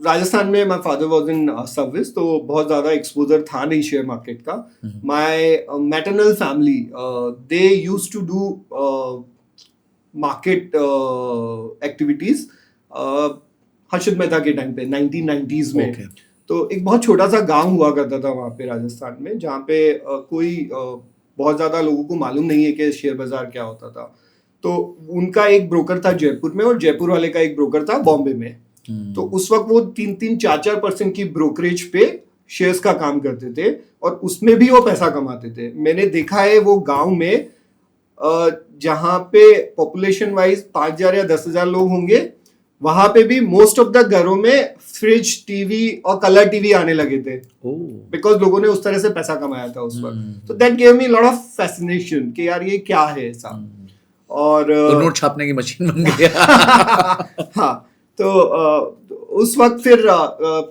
राजस्थान में my father was in service, तो बहुत ज़्यादा एक्सपोजर था नहीं शेयर मार्केट का। My maternal family they used to do market activities Harshad Mehta के टाइम पे 1990s में। तो एक बहुत छोटा सा गांव हुआ करता था वहाँ पे राजस्थान में, जहाँ पे कोई बहुत ज़्यादा लोगों को मालूम नहीं है कि शेयर बाजार क्या होता था। तो उनका एक ब्रोकर था जयपुर में और जयपुर वाले का एक ब्रोकर था बॉम्बे में। तो उस वक्त वो 3-4% की ब्रोकरेज पे शेयर्स का काम करते थे और उसमें भी वो पैसा कमाते थे। मैंने देखा है वो गांव में जहाँ पे पॉपुलेशन वाइज 5,000 या 10,000 लोग होंगे, वहां पे भी मोस्ट ऑफ द घरों में फ्रिज, टीवी और कलर टीवी आने लगे थे, बिकॉज लोगों ने उस तरह से पैसा कमाया था उस वक्त। तो that gave me lot of fascination कि यार ये क्या है ऐसा। और नोट छापने की मशीन बन गया। हाँ, तो उस वक्त फिर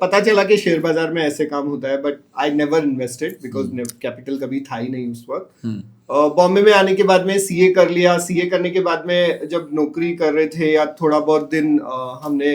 पता चला कि शेयर बाजार में ऐसे काम होता है, but I never invested because capital कभी था ही नहीं उस वक्त। बॉम्बे में आने के बाद में CA कर लिया। CA करने के बाद में जब नौकरी कर रहे थे या थोड़ा बहुत दिन हमने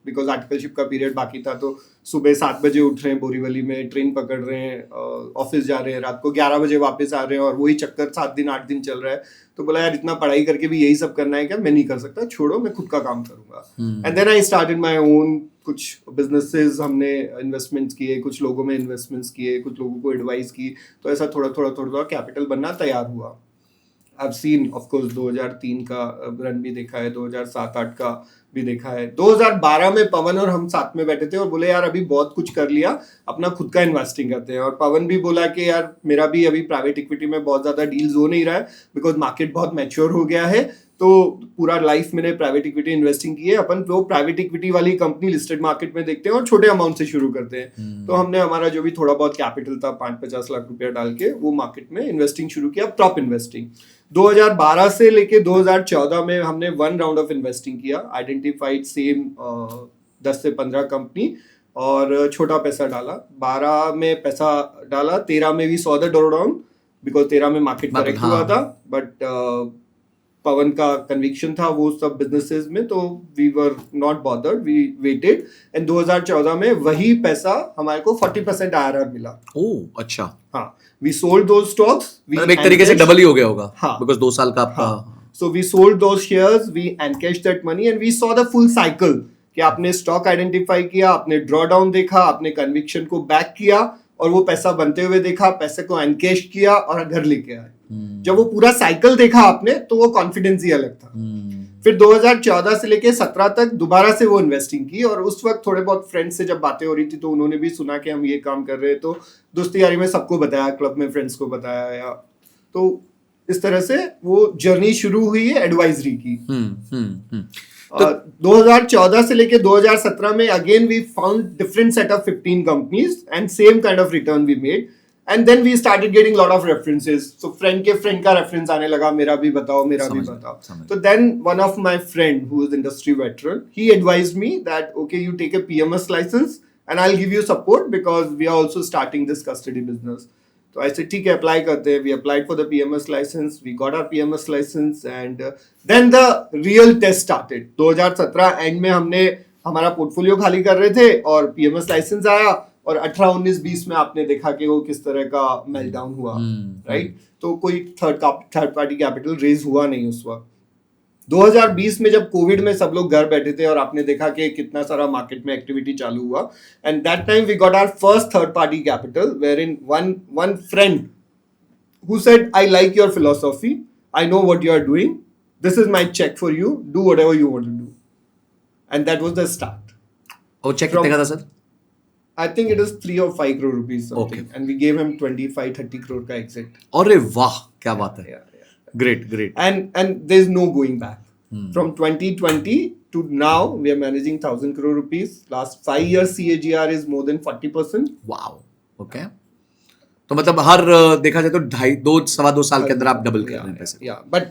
बिकॉज आर्टिकलशिप का पीरियड बाकी था, तो सुबह 7 बजे उठ रहे हैं बोरीवली में, ट्रेन पकड़ रहे हैं, ऑफिस जा रहे हैं, रात को 11 बजे वापस आ रहे हैं और वही चक्कर 7 दिन 8 दिन चल रहा है। तो बोला यार इतना पढ़ाई करके भी यही सब करना है क्या? मैं नहीं कर सकता, छोड़ो, मैं खुद का काम करूंगा। And then I started my own कुछ बिजनेसेस, हमने इन्वेस्टमेंट्स किए, कुछ लोगों में इन्वेस्टमेंट्स किए, कुछ लोगों को एडवाइस की, तो ऐसा थोड़ा कैपिटल बनना तैयार हुआ। I've seen of course 2003 का रन भी देखा है, 2007-8 का भी देखा है। 2012 में पवन और हम साथ में बैठे थे और बोले यार अभी बहुत कुछ कर लिया, अपना खुद का इन्वेस्टिंग करते हैं। और पवन भी बोला कि यार मेरा भी अभी प्राइवेट इक्विटी में बहुत ज्यादा डील्स हो नहीं रहा है बिकॉज मार्केट बहुत मैच्योर हो गया है, तो पूरा लाइफ मैंने प्राइवेट इक्विटी इन्वेस्टिंग की है। अपन वो प्राइवेट इक्विटी वाली कंपनी लिस्टेड मार्केट में देखते हैं और छोटे अमाउंट से शुरू करते हैं। तो हमने हमारा जो भी थोड़ा बहुत कैपिटल था 5-50 लाख रुपया डाल के वो मार्केट में इन्वेस्टिंग शुरू किया, प्रॉप इन्वेस्टिंग। 2012 से लेके 2014 में हमने 1 राउंड ऑफ इन्वेस्टिंग किया, आइडेंटिफाइड सेम 10 से 15 कंपनी और छोटा पैसा डाला। 12 में पैसा डाला, 13 में भी 100 डाउन बिकॉज 13 में मार्केट करेक्ट हुआ था, बट पवन का कन्विक्शन था वो सब बिजनेसेस में, तो we were not bothered, we waited. And 2014 में वही पैसा हमारे को 40% IRR मिला। ओह अच्छा। हाँ, वी सोल्ड दोज स्टॉक्स, एक तरीके से डबल ही हो गया होगा। हाँ, बिकॉज 2 साल का आपका। So we sold those shares, we encashed that money and we saw the full cycle कि आपने स्टॉक आइडेंटिफाई किया, आपने ड्रॉ डाउन देखा, आपने कन्विक्शन को बैक किया और वो पैसा बनते हुए देखा, पैसे को एनकैश किया और घर लेके आए। जब वो पूरा साइकिल देखा आपने तो वो कॉन्फिडेंस ही अलग था। फिर 2014 से लेके 17 तक दोबारा से वो इन्वेस्टिंग की और उस वक्त थोड़े बहुत फ्रेंड्स से जब बातें हो रही थी तो उन्होंने भी सुना कि हम ये काम कर रहे हैं, तो दोस्ती यारी में सबको बताया, क्लब में फ्रेंड्स को बताया, या तो इस तरह से वो जर्नी शुरू हुई है एडवाइजरी की। 2014 से लेके 2017 में again we found different set of 15 companies and same kind of return we made. And then we started getting lot of references. So friend के friend का reference आने लगा, मेरा भी बताओ, मेरा भी बताओ। So then one of my friend who is industry veteran, he advised me that okay, you take a PMS license and I'll give you support because we are also starting this custody business. So I said ठीक है, apply करते हैं। We applied for the PMS license, we got our PMS license and then the real test started. 2017 end में हमने हमारा portfolio खाली कर रहे थे और पीएमएस लाइसेंस आया और 18, 19, 20 में आपने देखा कि वो किस तरह का मेल्टडाउन हुआ, राइट। तो कोई थर्ड पार्टी कैपिटल रेज हुआ नहीं उस वक्त। 2020 में जब कोविड में सब लोग घर बैठे थे और आपने देखा कि कितना सारा मार्केट में एक्टिविटी चालू हुआ, and that time we got our first third party capital where in one friend who said, I like your philosophy, I know what you are doing, this is my check for you, do whatever you want to do. And that was the start. और check कितने का था sir? I think it is 3 or 5 crore rupees something. Okay. And we gave him 25-30 crore का exit. अरे वाह, क्या बात है. Yeah. Great. And there's no going back. From 2020 to now, we are managing 1,000 crore rupees. Last 5 years CAGR is more than 40%. Wow, okay. तो मतलब हर देखा जाए तो 2.5 साल के अंदर आप डबल कर रहे हैं पैसे. Yeah, but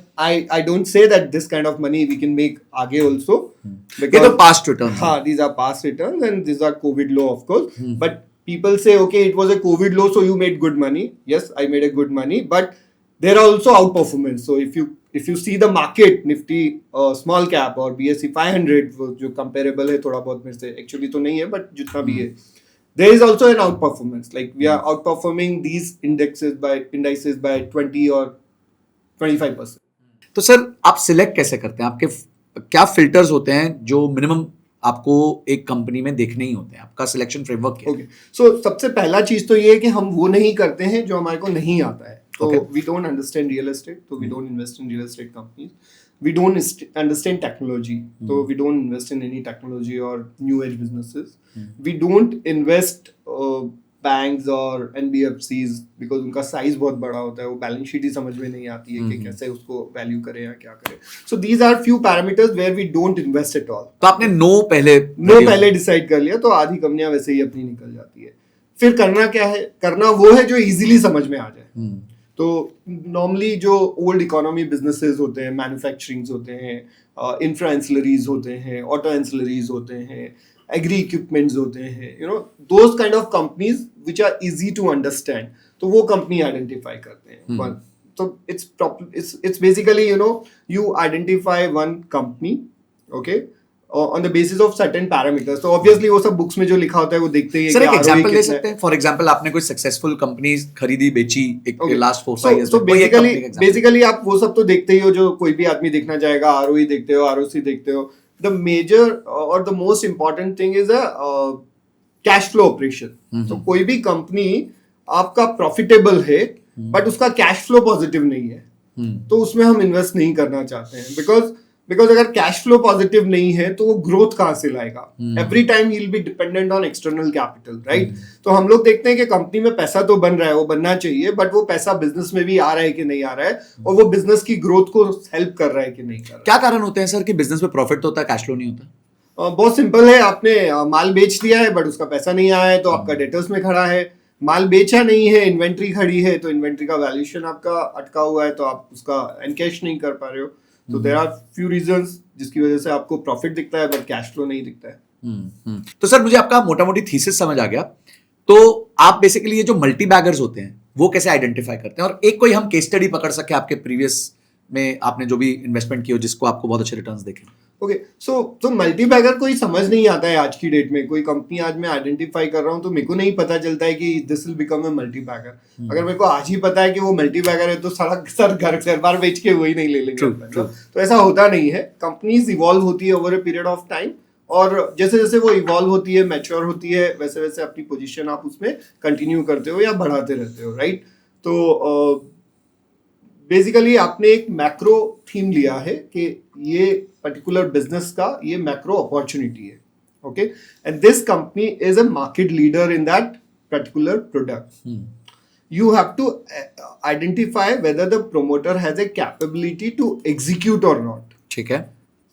I don't say that this kind of money we can make आगे also. ये तो past returns. हाँ, these are past returns and these are COVID low of course. But people say, okay, it was a COVID low, so you made good money. Yes, I made a good money, but there are also outperformance. So if you see the market, Nifty small cap और BSE 500 जो comparable है थोड़ा बहुत मेरे से, actually तो नहीं है, but जितना भी है. There is also an outperformance. Like we are outperforming these indices by 20 or 25%. तो सर आप सिलेक्ट कैसे करते हैं? आपके क्या फिल्टर्स होते हैं जो मिनिमम आपको एक कंपनी में देखने ही होते हैं? आपका सिलेक्शन फ्रेमवर्क क्या है? Okay. So सबसे पहला चीज तो ये है कि हम वो नहीं करते हैं जो हमारे को नहीं आता है. तो we don't understand real estate, so we don't invest in real estate companies. We don't understand technology, so we don't invest in any technology or new age businesses. We don't invest banks or NBFCs because उनका size बहुत बड़ा होता है, वो balance sheet ही समझ में नहीं आती है कि कैसे उसको वैल्यू करें या क्या करें. So these are few parameters where we don't invest at all. तो आपने नो पहले डिसाइड कर लिया तो आधी कंपनियां वैसे ही अपनी निकल जाती है. फिर करना क्या है? करना वो है जो इजीली समझ में आ जाए. तो नॉर्मली जो ओल्ड इकोनॉमी बिजनेसेस होते हैं, मैन्युफैक्चरिंग होते हैं, इंफ्रा एंसिलरीज होते हैं, ऑटो एंसिलरीज होते हैं, एग्री इक्विपमेंट्स होते हैं, those kind of companies which are easy to understand, तो वो कंपनी आइडेंटिफाई करते हैं. तो it's basically you identify one company, okay, on the basis of certain parameters. So obviously वो सब बुक्स में जो लिखा होता है वो देखते ही है. सर एक एग्जांपल दे सकते हैं? फॉर एग्जांपल आपने कोई सक्सेसफुल कंपनी खरीदी बेची एक लास्ट 4-5 इयर्स में. बेसिकली आप वो सब तो देखते ही हो जो कोई भी आदमी देखना चाहेगा. ROE देखते हो, ROC देखते हो. The major or the most important thing is a cash flow operation. तो कोई भी कंपनी आपका प्रॉफिटेबल है बट उसका कैश फ्लो पॉजिटिव नहीं है, तो उसमें हम इन्वेस्ट नहीं करना चाहते हैं. बिकॉज अगर कैश फ्लो पॉजिटिव नहीं है तो वो ग्रोथ कहाँ से लाएगा? Every time he will be dependent on external capital, right? तो हम लोग देखते हैं कि कंपनी में पैसा तो बन रहा है, वो बनना चाहिए, बट वो पैसा बिजनेस में भी आ रहा है कि नहीं आ रहा है, और वो बिजनेस की ग्रोथ को हेल्प कर रहा है कि नहीं कर रहा है. क्या कारण होते हैं सर कि बिजनेस में प्रॉफिट तो होता है, कैश फ्लो नहीं होता? बहुत सिंपल है. आपने माल बेच दिया है बट उसका पैसा नहीं आया है, तो आपका डेटर्स में खड़ा है. माल बेचा नहीं है, इन्वेंट्री खड़ी है, तो इन्वेंट्री का वैल्यूएशन आपका अटका हुआ है, तो आप उसका एनकैश नहीं कर पा रहे हो. तो देयर आर फ्यू रीजंस जिसकी वजह से आपको प्रॉफिट दिखता है बट कैश फ्लो नहीं दिखता है. तो सर मुझे आपका मोटा मोटी थीसिस समझ आ गया. तो आप बेसिकली ये जो मल्टी बैगर्स होते हैं वो कैसे आइडेंटिफाई करते हैं, और एक कोई हम केस स्टडी पकड़ सके आपके प्रीवियस में आपने जो भी इन्वेस्टमेंट की हो जिसको आपको बहुत अच्छे रिटर्न्स देखे? ओके, सो मल्टी बैगर कोई समझ नहीं आता है आज की डेट में. कोई कंपनी आज मैं आइडेंटिफाई कर रहा हूँ तो मेरे को नहीं पता चलता है कि this will become a multi bagger. अगर मेरे को आज ही पता है कि वो मल्टी बैगर है तो सारा सर घर बार बेच के वही नहीं ले लेंगे. तो ऐसा होता नहीं है. कंपनीज इवॉल्व होती है over a period of time, और जैसे जैसे वो इवॉल्व होती है, मैच्योर होती है, वैसे वैसे अपनी पोजीशन आप उसमें कंटिन्यू करते हो या बढ़ाते रहते हो, राइट? तो बेसिकली आपने एक मैक्रो थीम लिया है कि ये पर्टिकुलर बिजनेस का ये मैक्रो अपॉर्चुनिटी है, okay, and this company is a market leader in that particular product. You have to identify whether the promoter has a capability to execute or not. ठीक है.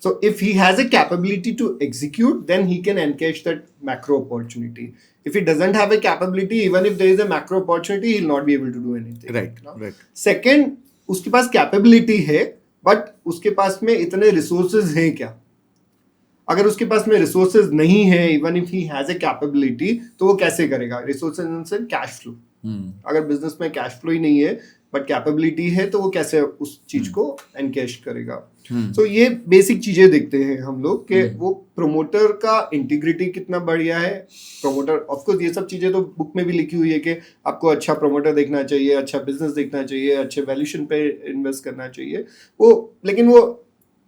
So if he has a capability to execute, then he can encash that macro opportunity. If he doesn't have a capability, even if there is a macro opportunity, he will not be able to do anything. Right, right. Second, उसके पास capability है but उसके पास में इतने resources हैं क्या? अगर उसके पास में रिसोर्सेज नहीं है, even if he has a capability, तो वो कैसे करेगा? Resources in cash flow. अगर बिजनेस में कैश फ्लो ही नहीं है बट कैपेबिलिटी है तो वो कैसे उस चीज को एनकैश करेगा। तो ये बेसिक चीजें देखते हैं हम लोग कि वो प्रमोटर का इंटीग्रिटी कितना बढ़िया है। प्रमोटर ऑफ कोर्स ये सब चीजें तो बुक में भी लिखी हुई है कि आपको अच्छा प्रमोटर देखना चाहिए, अच्छा बिजनेस देखना चाहिए, अच्छे वैल्यूएशन पे इन्वेस्ट करना चाहिए, वो लेकिन वो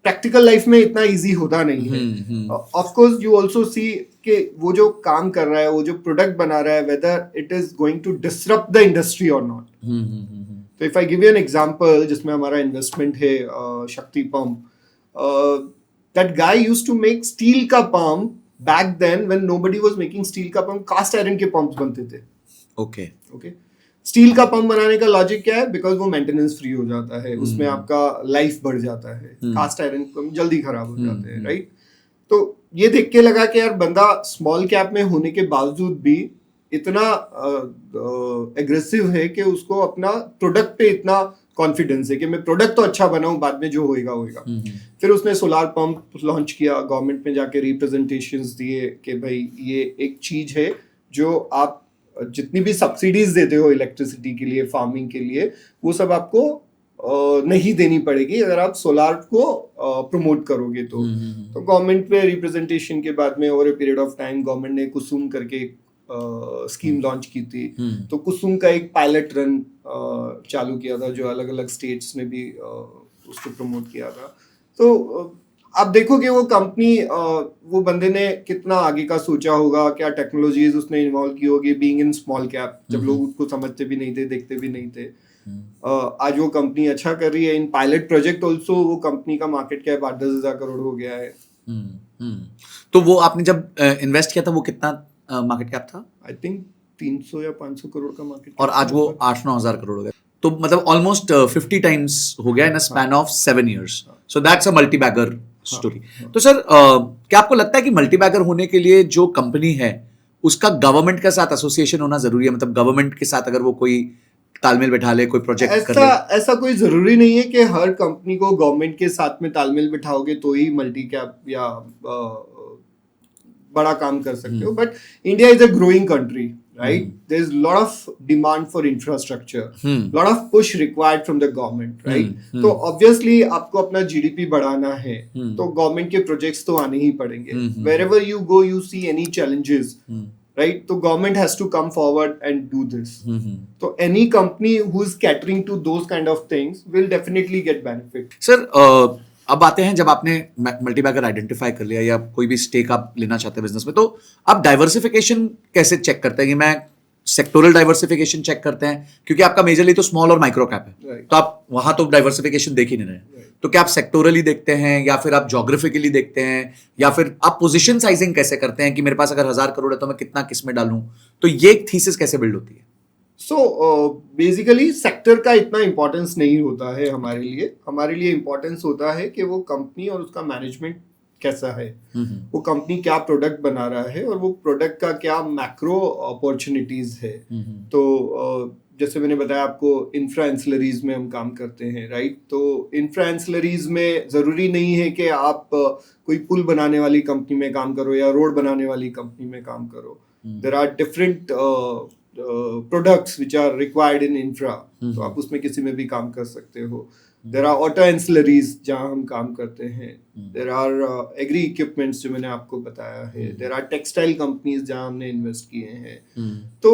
प्रैक्टिकल लाइफ में इतना इजी होता नहीं है। ऑफ कोर्स यू आल्सो सी कि वो जो काम कर रहा है, वो जो प्रोडक्ट बना रहा है, whether it is going to disrupt the industry और नॉट। तो if I give you an example, जिसमें हमारा इन्वेस्टमेंट है Shakti pump, that guy used to make steel का pump back then when nobody was making steel का pump. Cast iron के pumps बनते थे। ओके स्टील का पंप बनाने का लॉजिक क्या है? बिकॉज वो मेंटेनेंस फ्री हो जाता है, उसमें आपका लाइफ बढ़ जाता है। कास्ट आयरन पंप जल्दी खराब हो जाते हैं, राइट? तो ये देख के लगा कि यार बंदा स्मॉल कैप में होने के बावजूद भी इतना एग्रेसिव है कि उसको अपना प्रोडक्ट पे इतना कॉन्फिडेंस है कि मैं प्रोडक्ट तो अच्छा बनाऊं, बाद में जो होएगा होएगा। फिर उसने सोलार पंप लॉन्च किया, गवर्नमेंट में जाके रिप्रेजेंटेशंस दिए कि भाई ये एक चीज है जो आप जितनी भी सब्सिडीज देते हो इलेक्ट्रिसिटी के लिए, फार्मिंग के लिए, वो सब आपको नहीं देनी पड़ेगी अगर आप सोलार को प्रमोट करोगे तो। तो गवर्नमेंट पे रिप्रेजेंटेशन के बाद में over a period of time government ने कुसुम करके स्कीम लॉन्च की थी। तो कुसुम का एक पायलट रन चालू किया था, जो अलग अलग स्टेट्स में भी उसको प्रमोट किया था। तो आप देखोगे वो कंपनी, वो बंदे ने कितना आगे का सोचा होगा, क्या टेक्नोलॉजीज उसने इन्वॉल्व की होगी, बीइंग इन स्मॉल कैप, जब लोग उसको समझते भी नहीं थे, देखते भी नहीं थे। आज वो कंपनी अच्छा कर रही है। इन पायलट प्रोजेक्ट ऑल्सो वो कंपनी का मार्केट कैप 8-10 हजार करोड़ हो गया है। तो वो आपने जब इन्वेस्ट किया था वो कितना मार्केट कैप था? आई थिंक 300 या 500 करोड़ का मार्केट, और आज वो 8-9 हजार करोड़ हो गया। तो मतलब ऑलमोस्ट 50 टाइम्स हो गया in a span of 7 years। So that's a multi bagger story. तो सर क्या आपको लगता है कि मल्टी बैगर होने के लिए जो कंपनी है उसका गवर्नमेंट के साथ एसोसिएशन होना जरूरी है? मतलब गवर्नमेंट के साथ अगर वो कोई तालमेल बैठा ले, कोई प्रोजेक्ट कर ले? ऐसा कोई जरूरी नहीं है कि हर कंपनी को गवर्नमेंट के साथ में तालमेल बिठाओगे तो ही मल्टी कैप या बड़ा काम कर सकते हो। But India is a growing country, right? There's a lot of demand for infrastructure, lot of push required from the government, right? तो obviously आपको अपना GDP बढ़ाना है, तो गवर्नमेंट के प्रोजेक्ट्स तो आने ही पड़ेंगे। Wherever you go, you see any challenges, right? तो government has to come forward and do this. तो any company who is catering to those kind of things will definitely get benefit. Sir अब आते हैं, जब आपने multi bagger identify कर लिया या कोई भी स्टेक आप लेना चाहते हैं बिजनेस में, तो आप डाइवर्सिफिकेशन कैसे चेक करते हैं? कि मैं सेक्टोरल डाइवर्सिफिकेशन चेक करते हैं, क्योंकि आपका मेजरली तो स्मॉल और माइक्रो कैप है, तो आप वहां तो डाइवर्सिफिकेशन देख ही नहीं रहे। तो क्या आप सेक्टोरली देखते हैं या फिर आप जोग्राफिकली देखते हैं या फिर आप पोजीशन साइजिंग कैसे करते हैं कि मेरे पास अगर 1000 करोड़ है तो मैं कितना किस में डालूं? तो ये एक थीसिस कैसे बिल्ड होती है? सो बेसिकली सेक्टर का इतना इम्पोर्टेंस नहीं होता है हमारे लिए। हमारे लिए इम्पोर्टेंस होता है कि वो कंपनी और उसका मैनेजमेंट कैसा है, वो कंपनी क्या प्रोडक्ट बना रहा है और वो प्रोडक्ट का क्या मैक्रो अपॉर्चुनिटीज है। तो जैसे मैंने बताया आपको, इंफ्रा एंसिलरीज में हम काम करते हैं, राइट? तो इंफ्रा एंसिलरीज में जरूरी नहीं है कि आप कोई पुल बनाने वाली कंपनी में काम करो या रोड बनाने वाली कंपनी में काम करो। There are different products which are required in infra, तो आप उसमें किसी में भी काम कर सकते हो। There are auto ancillaries जहाँ हम काम करते हैं। There are agri equipments जो मैंने आपको बताया है। There are textile companies जहाँ हमने इन्वेस्ट किए हैं। तो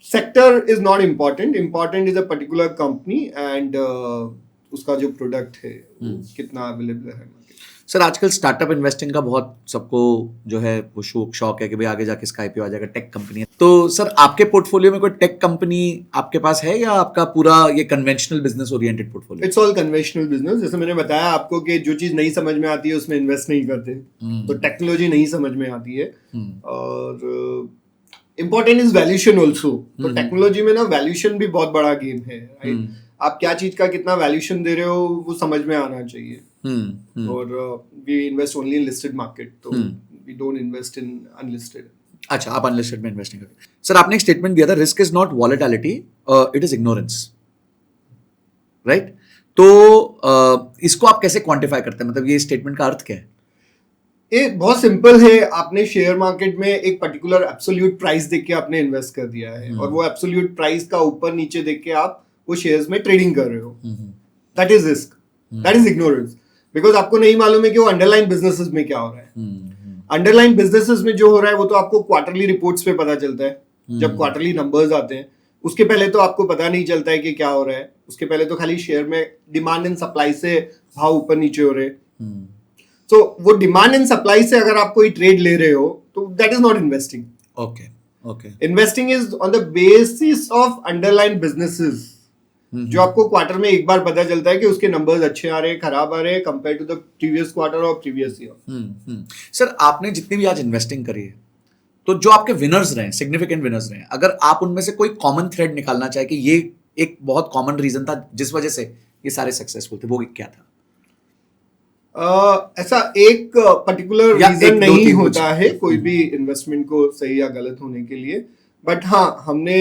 sector is not important. Important is a particular company and उसका जो प्रोडक्ट है कितना अवेलेबल है। सर आजकल स्टार्टअप इन्वेस्टिंग का बहुत सबको जो है वो शौक है कि भाई आगे जाके इसका आईपीओ आ जाएगा, टेक कंपनी है। तो सर आपके पोर्टफोलियो में कोई टेक कंपनी आपके पास है या आपका पूरा ये conventional business oriented portfolio? It's all conventional business. जैसे मैंने बताया आपको कि जो चीज नहीं समझ में आती है उसमें इन्वेस्ट नहीं करते। तो टेक्नोलॉजी नहीं समझ में आती है और इम्पोर्टेंट इज वैल्यूएशन ऑल्सो। तो टेक्नोलॉजी में ना वैल्यूएशन भी बहुत बड़ा गेम है, राइट? आप क्या चीज का कितना वैल्यूएशन दे रहे हो वो समझ में आना चाहिए। और we invest only in listed market, तो we don't invest in unlisted. अच्छा, आप अनलिस्टेड में इन्वेस्टिंग करते हैं। सर आपने एक स्टेटमेंट दिया था, risk is not volatility, it is ignorance, right? तो इसको आप कैसे क्वांटिफाई करते हैं? मतलब ये स्टेटमेंट का अर्थ क्या है? ये बहुत सिंपल है। आपने शेयर मार्केट में एक पर्टिकुलर एब्सोल्यूट प्राइस देख के आपने इन्वेस्ट कर दिया है और वो एब्सोल्यूट प्राइस का ऊपर नीचे देख के आप वो शेयर्स में ट्रेडिंग कर रहे हो। That is risk, that is ignorance, because आपको नहीं मालूम है कि वो अंडरलाइन बिजनेसेस में क्या हो रहा है। अंडरलाइन बिजनेसेस में जो हो रहा है वो तो आपको क्वार्टरली रिपोर्ट्स पे पता चलता है। जब क्वार्टरली नंबर्स आते हैं उसके पहले तो आपको पता नहीं चलता है कि क्या हो रहा है। उसके पहले तो खाली शेयर में डिमांड एंड सप्लाई से भाव ऊपर नीचे हो रहे हैं। तो वो डिमांड एंड सप्लाई से अगर आप कोई ट्रेड ले रहे हो तो that is not investing. Okay investing is on the basis of underline businesses, जो आपको क्वार्टर में एक बार पता चलता है कि उसके नंबर्स अच्छे आ रहे हैं, खराब आ रहे हैं compare to the previous quarter और प्रीवियस ईयर। सर आपने जितनी भी आज इन्वेस्टिंग करी है तो जो आपके विनर्स रहे, सिग्निफिकेंट विनर्स रहे, अगर आप उनमें से कोई कॉमन थ्रेड निकालना चाहे कि ये एक बहुत कॉमन रीजन था जिस वजह से ये सारे सक्सेसफुल थे, वो क्या था? ऐसा एक पर्टिकुलर या रीजन एक, दो, नहीं तीन होता कुछ। है कोई भी इन्वेस्टमेंट को सही या गलत होने के लिए, बट हाँ हमने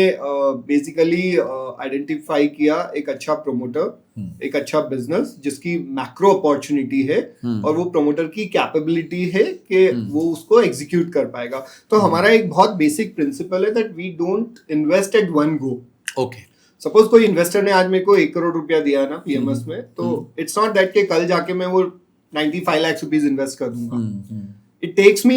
बेसिकली आइडेंटिफाई किया एक अच्छा प्रमोटर, एक अच्छा बिजनेस जिसकी मैक्रो अपॉर्चुनिटी है और वो प्रमोटर की कैपेबिलिटी है कि वो उसको एग्जीक्यूट कर पाएगा। तो हमारा एक बहुत बेसिक प्रिंसिपल है that we don't invest at one go. Okay, suppose कोई इन्वेस्टर ने आज मेरे को 1 करोड़ रुपया दिया है ना पीएमएस में, तो इट्स नॉट दैट कि कल जाके मैं वो 95 लाख रुपीस इन्वेस्ट कर दूंगा। It takes me,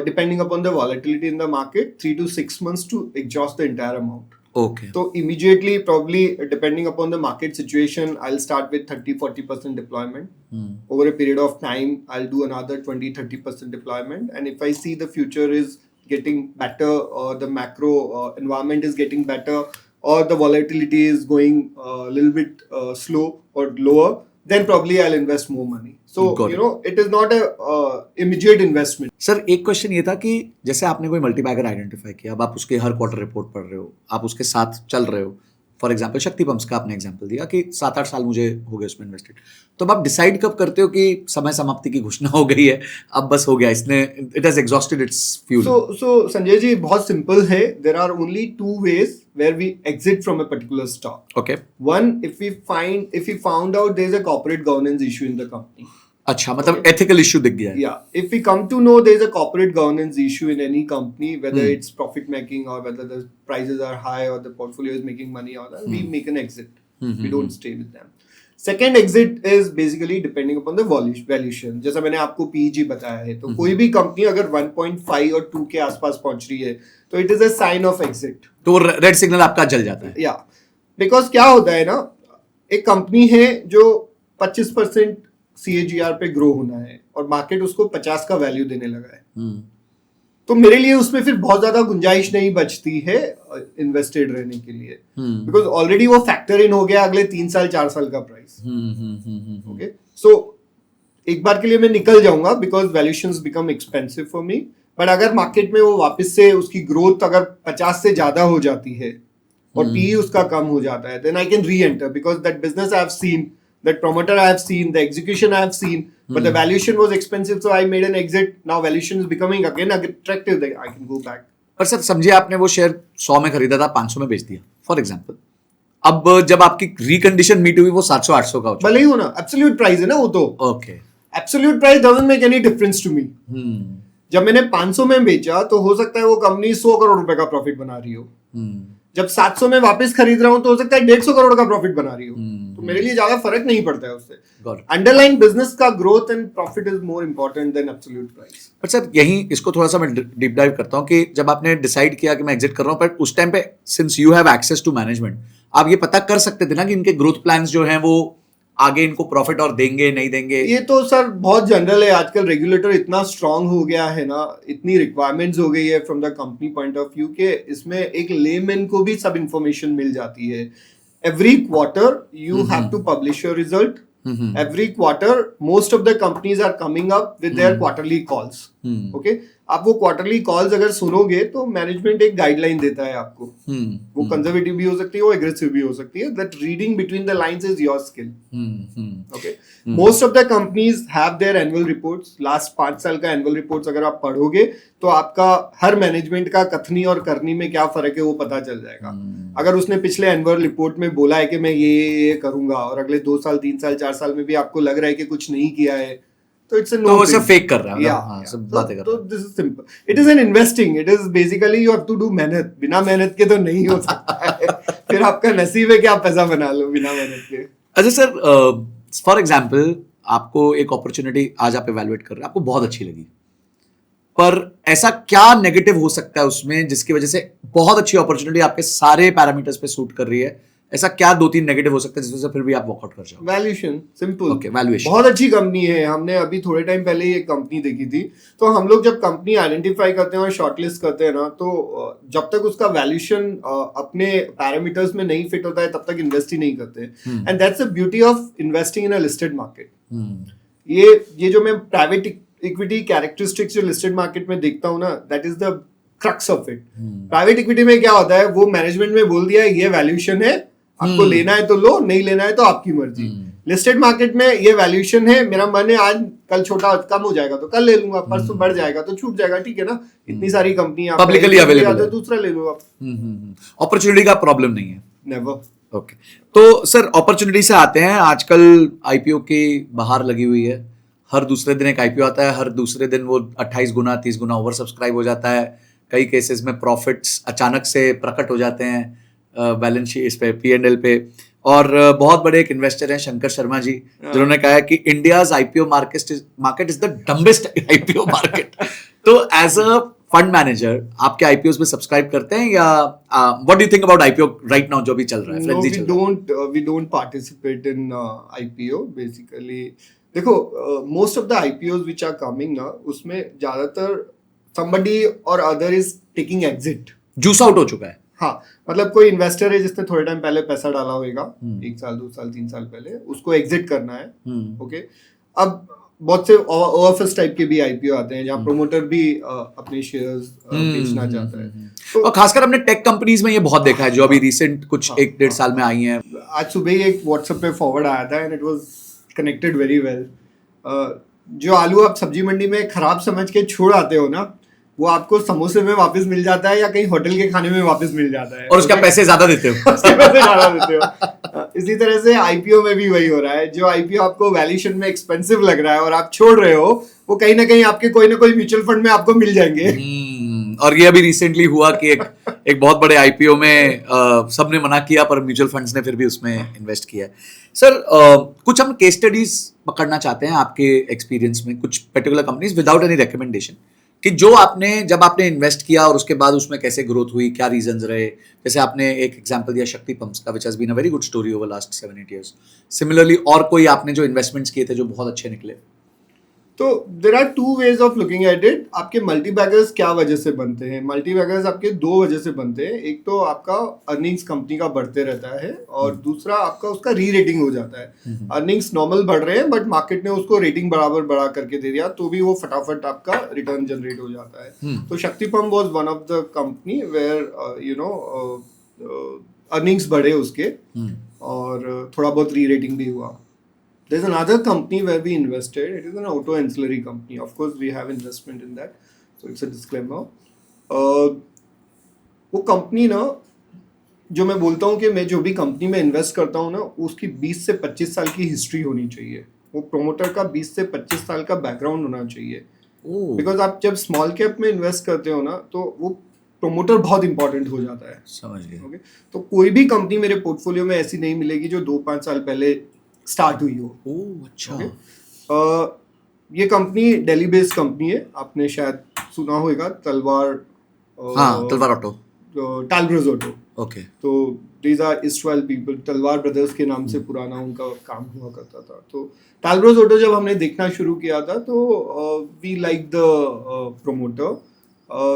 depending upon the volatility in the market, 3 to 6 months to exhaust the entire amount. Okay, So immediately, probably depending upon the market situation, I'll start with 30-40% deployment. Over a period of time, I'll do another 20-30% deployment. And if I see the future is getting better, or the macro environment is getting better, or the volatility is going a little bit slow or lower, then probably I'll invest more money. So, Got you know, it is not a immediate investment. Sir एक question ये था कि जैसे आपने कोई multibagger identify किया, अब आप उसके हर क्वार्टर रिपोर्ट पढ़ रहे हो, आप उसके साथ चल रहे हो। फॉर एग्जाम्पल शक्ति पंप्स का आपने एग्जाम्पल दिया कि 7-8 साल मुझे हो गए उसमें इन्वेस्टेड, तो अब आप डिसाइड कब करते हो कि समय समाप्ति की घोषणा हो गई है, अब बस हो गया, इसने it has exhausted it's fuel? So Sanjay ji, बहुत simple है. There are only 2 ways where we exit from a particular stock. Okay, One, if we found out there is a corporate governance issue in the company. अच्छा, मतलब ethical issue दिख गया है। Yeah, if we come to know there is a corporate governance issue in any company, whether it's profit making or whether the prices are high or the portfolio is making money or that, we make an exit. We don't stay with them. Second exit is basically depending upon the valuation. जैसा मैंने आपको PEG बताया है, तो कोई भी company अगर 1.5 और 2 के आसपास पहुंच रही है तो it is a sign of exit. तो रेड सिग्नल आपका जल जाता है। या बिकॉज क्या होता है ना, एक कंपनी है जो 25% CAGR पे ग्रो होना है और मार्केट उसको 50 का वैल्यू देने लगा है, तो मेरे लिए उसमें फिर बहुत ज्यादा गुंजाइश नहीं बचती है इन्वेस्टेड रहने के लिए, बिकॉज ऑलरेडी वो फैक्टर इन हो गया अगले 3 साल 4 साल का प्राइस। ओके, सो एक बार के लिए मैं निकल जाऊंगा because valuations become expensive for me, but अगर मार्केट में वो वापस से उसकी ग्रोथ अगर 50 से ज्यादा हो जाती है और PE उसका कम हो जाता है, then I can re-enter because that business I have seen, that promoter I have seen, the execution I have seen, but the valuation was expensive, so I made an exit. Now valuation is becoming again attractive, then I can go back. पर sir समझिए आपने वो share 100 में खरीदा था, 500 में बेच दिया फॉर एग्जांपल, अब जब आपकी रिकंडीशन मीट हुई वो 700-800 का हो चुका। भले ही हो ना, एब्सोल्यूट प्राइस है ना वो तो। Okay, absolute price doesn't make any difference to me. जब मैंने 500 में बेचा तो हो सकता है वो कंपनी 100 करोड़ रुपए का प्रॉफिट बना रही हो, जब 700 में वापस खरीद रहा हूं तो हो सकता है 150 करोड़ का प्रॉफिट बना रही हो, तो मेरे लिए ज्यादा फर्क नहीं पड़ता है उससे। अंडरलाइन बिजनेस का growth and profit is more important than absolute price. पर सर यही इसको थोड़ा सा मैं डीप डाइव करता हूँ कि जब आपने डिसाइड किया कि मैं एग्जिट कर रहा हूँ, पर उस टाइम पे since you have access to management, आप ये पता कर सकते थे ना कि इनके ग्रोथ प्लान्स जो हैं वो आगे इनको प्रॉफिट और देंगे नहीं देंगे? ये तो सर बहुत जनरल है, आजकल रेगुलेटर इतना स्ट्रांग हो गया है ना, इतनी रिक्वायरमेंट्स हो गई है from the company point of view के इसमें एक लेमैन को भी सब इंफॉर्मेशन मिल जाती है। Every quarter you have to publish your result. Every quarter most of the companies are coming up with their quarterly calls. Okay, आप वो क्वार्टरली कॉल्स अगर सुनोगे तो मैनेजमेंट एक गाइडलाइन देता है आपको, वो कंजर्वेटिव भी हो सकती है, वो एग्रेसिव भी हो सकती है। That reading between the lines is your skill. Okay, most of the companies have their annual reports. Last 5 साल का एनुअल रिपोर्ट्स अगर आप पढ़ोगे तो आपका हर मैनेजमेंट का कथनी और करनी में क्या फर्क है वो पता चल जाएगा। अगर उसने पिछले एनुअल रिपोर्ट में बोला है कि मैं ये करूंगा और अगले 2 साल 3 साल 4 साल में भी आपको लग रहा है कि कुछ नहीं किया है, तो इट्स अ तो नो वो सब फेक कर रहा है, या हाँ, सब बातें कर तो रहा है। This is simple, it is an investing, it is basically you have to do मेहनत, बिना मेहनत के तो नहीं हो सकता है। फिर आपका नसीब है कि आप पैसा बना लो बिना मेहनत के। अच्छा सर, फॉर एग्जाम्पल आपको एक अपॉर्चुनिटी आज आप इवेलुएट कर रहे हैं, आपको बहुत अच्छी लगी, पर ऐसा क्या नेगेटिव हो सकता है उसमें जिसकी वजह से बहुत अच्छी अपॉर्चुनिटी आपके सारे पैरामीटर्स पे सूट कर रही है, ऐसा क्या 2-3 नेगेटिव हो सकता है जिस वजह से फिर भी आप वॉकआउट कर जाओ? Valuation, simple. Okay, valuation. बहुत अच्छी कंपनी है, हमने अभी थोड़े टाइम पहले ही एक कंपनी देखी थी। तो हम लोग जब कंपनी आइडेंटिफाई करते हैं और शॉर्टलिस्ट करते हैं ना, तो जब तक उसका वैल्यूएशन अपने पैरामीटर्स में नहीं फिट होता है तब तक इन्वेस्ट ही नहीं करते। And that's the beauty of investing in a listed market. ये जो मैं प्राइवेट इक्विटी कैरेक्टरिस्टिक्स जो लिस्टेड मार्केट में देखता हूँ ना, that is the crux of it. Private equity में क्या होता है, वो मैनेजमेंट में बोल दिया है ये वैल्यूएशन है, आपको लेना है तो लो, नहीं लेना है तो आपकी मर्जी। लिस्टेड मार्केट में ये वैल्यूएशन है, मेरा मन है आज कल छोटा कम हो जाएगा तो कल ले लूंगा, परसों बढ़ जाएगा तो छूट जाएगा, ठीक है ना। इतनी सारी कंपनी Publicly available है। दूसरा ले लो आप। अपॉर्चुनिटी का प्रॉब्लम नहीं है। नेवर। ओके, तो सर अपॉर्चुनिटी से आते हैं, आजकल आईपीओ की बाहर लगी हुई है, हर दूसरे दिन एक आईपीओ आता है, हर दूसरे दिन वो 28 गुना 30 गुना ओवर सब्सक्राइब हो जाता है, कई केसेस में प्रॉफिट्स अचानक से प्रकट हो जाते हैं बैलेंस शीट इस पे, P&L पे। और बहुत बड़े एक इन्वेस्टर हैं शंकर शर्मा जी, जिन्होंने कहा है कि India's IPO market is the dumbest IPO market. तो एज अ फंड मैनेजर आपके आईपीओ में सब्सक्राइब करते हैं, या what do you think about IPO right now जो भी चल रहा है? No, we don't participate in IPO basically. देखो, most of the IPOs which are coming ना, उसमें ज्यादातर somebody or other is taking exit. Juice out हो चुका है। हाँ, मतलब कोई इन्वेस्टर है जिसने थोड़े टाइम पहले पैसा डाला होगा, 1 साल 2 साल 3 साल पहले, उसको एग्जिट करना है। ओके, अब बहुत से OFS टाइप के भी आईपीओ आते हैं जहाँ प्रोमोटर भी अपने शेयर्स बेचना चाहता है। और खासकर हमने टेक कंपनीज में ये बहुत देखा है, जो अभी रिसेंट कुछ 1-1.5 साल में आई हैं। आज सुबह ही एक व्हाट्सएप पे फॉरवर्ड आया था and it was connected very well. जो आलू आप सब्जी मंडी में खराब समझ के छोड़ आते हो ना, वो आपको समोसे में वापस मिल जाता है या कहीं होटल के खाने में वापस मिल जाता है, और उसका पैसे ज्यादा देते हो। उसके पैसे ज्यादा देते हो। इसी तरह से आईपीओ में भी वही हो रहा है। जो आईपीओ आपको वैल्यूएशन में एक्सपेंसिव लग रहा है और आप छोड़ रहे हो, वो कहीं ना कहीं आपके कोई ना कोई म्यूचुअल फंड में आपको मिल जाएंगे। और ये अभी रिसेंटली हुआ कि एक बहुत बड़े आईपीओ में सबने मना किया, पर म्यूचुअल फंड्स ने फिर भी उसमें इन्वेस्ट किया। सर, कुछ हम केस स्टडीज पकड़ना चाहते हैं आपके एक्सपीरियंस में, कुछ particular companies without any recommendation, कि जो जब आपने इन्वेस्ट किया और उसके बाद उसमें कैसे ग्रोथ हुई, क्या रीजंस रहे। जैसे आपने एक एग्जांपल दिया शक्ति पंप्स का, which has been a very good story over last 7-8 years। Similarly और कोई आपने जो इन्वेस्टमेंट्स किए थे जो बहुत अच्छे निकले? तो there are 2 ways of looking at it. आपके मल्टीबैगर्स क्या वजह से बनते हैं? मल्टीबैगर्स आपके 2 वजह से बनते हैं। एक तो आपका अर्निंग्स कंपनी का बढ़ते रहता है और दूसरा आपका उसका री रेटिंग हो जाता है। अर्निंग्स नॉर्मल बढ़ रहे हैं बट मार्केट ने उसको रेटिंग बराबर बढ़ा करके दे दिया, तो भी वो फटाफट आपका रिटर्न जनरेट हो जाता है। तो Shakti pump was one of the company where earnings बढ़े उसके और थोड़ा बहुत री रेटिंग भी हुआ। There's another company where we invested. It is an auto ancillary company. Of course, we have investment in that. So it's a disclaimer. वो company ना, जो मैं बोलता हूँ कि मैं जो भी कंपनी में इन्वेस्ट करता हूँ ना, उसकी 20 से 25 साल की हिस्ट्री होनी चाहिए। वो प्रोमोटर का 20 से 25 साल का बैकग्राउंड होना चाहिए। बिकॉज आप जब स्मॉल कैप में इन्वेस्ट करते हो ना, तो वो प्रोमोटर बहुत इंपॉर्टेंट हो जाता है। समझ गए। ओके, तो कोई भी कंपनी मेरे पोर्टफोलियो में ऐसी नहीं मिलेगी जो 2-5 साल पहले स्टार्ट हुई हो। अच्छा। ये कंपनी दिल्ली बेस्ड कंपनी है, आपने शायद सुना होगा, तलवार ऑटो, टालब्रोज ऑटो। ओके। तो दीज आर इस्टवेल पीपल, तलवार ब्रदर्स के नाम से पुराना उनका काम हुआ करता था। तो टालब्रोज ऑटो जब हमने देखना शुरू किया था, तो we like the promoter,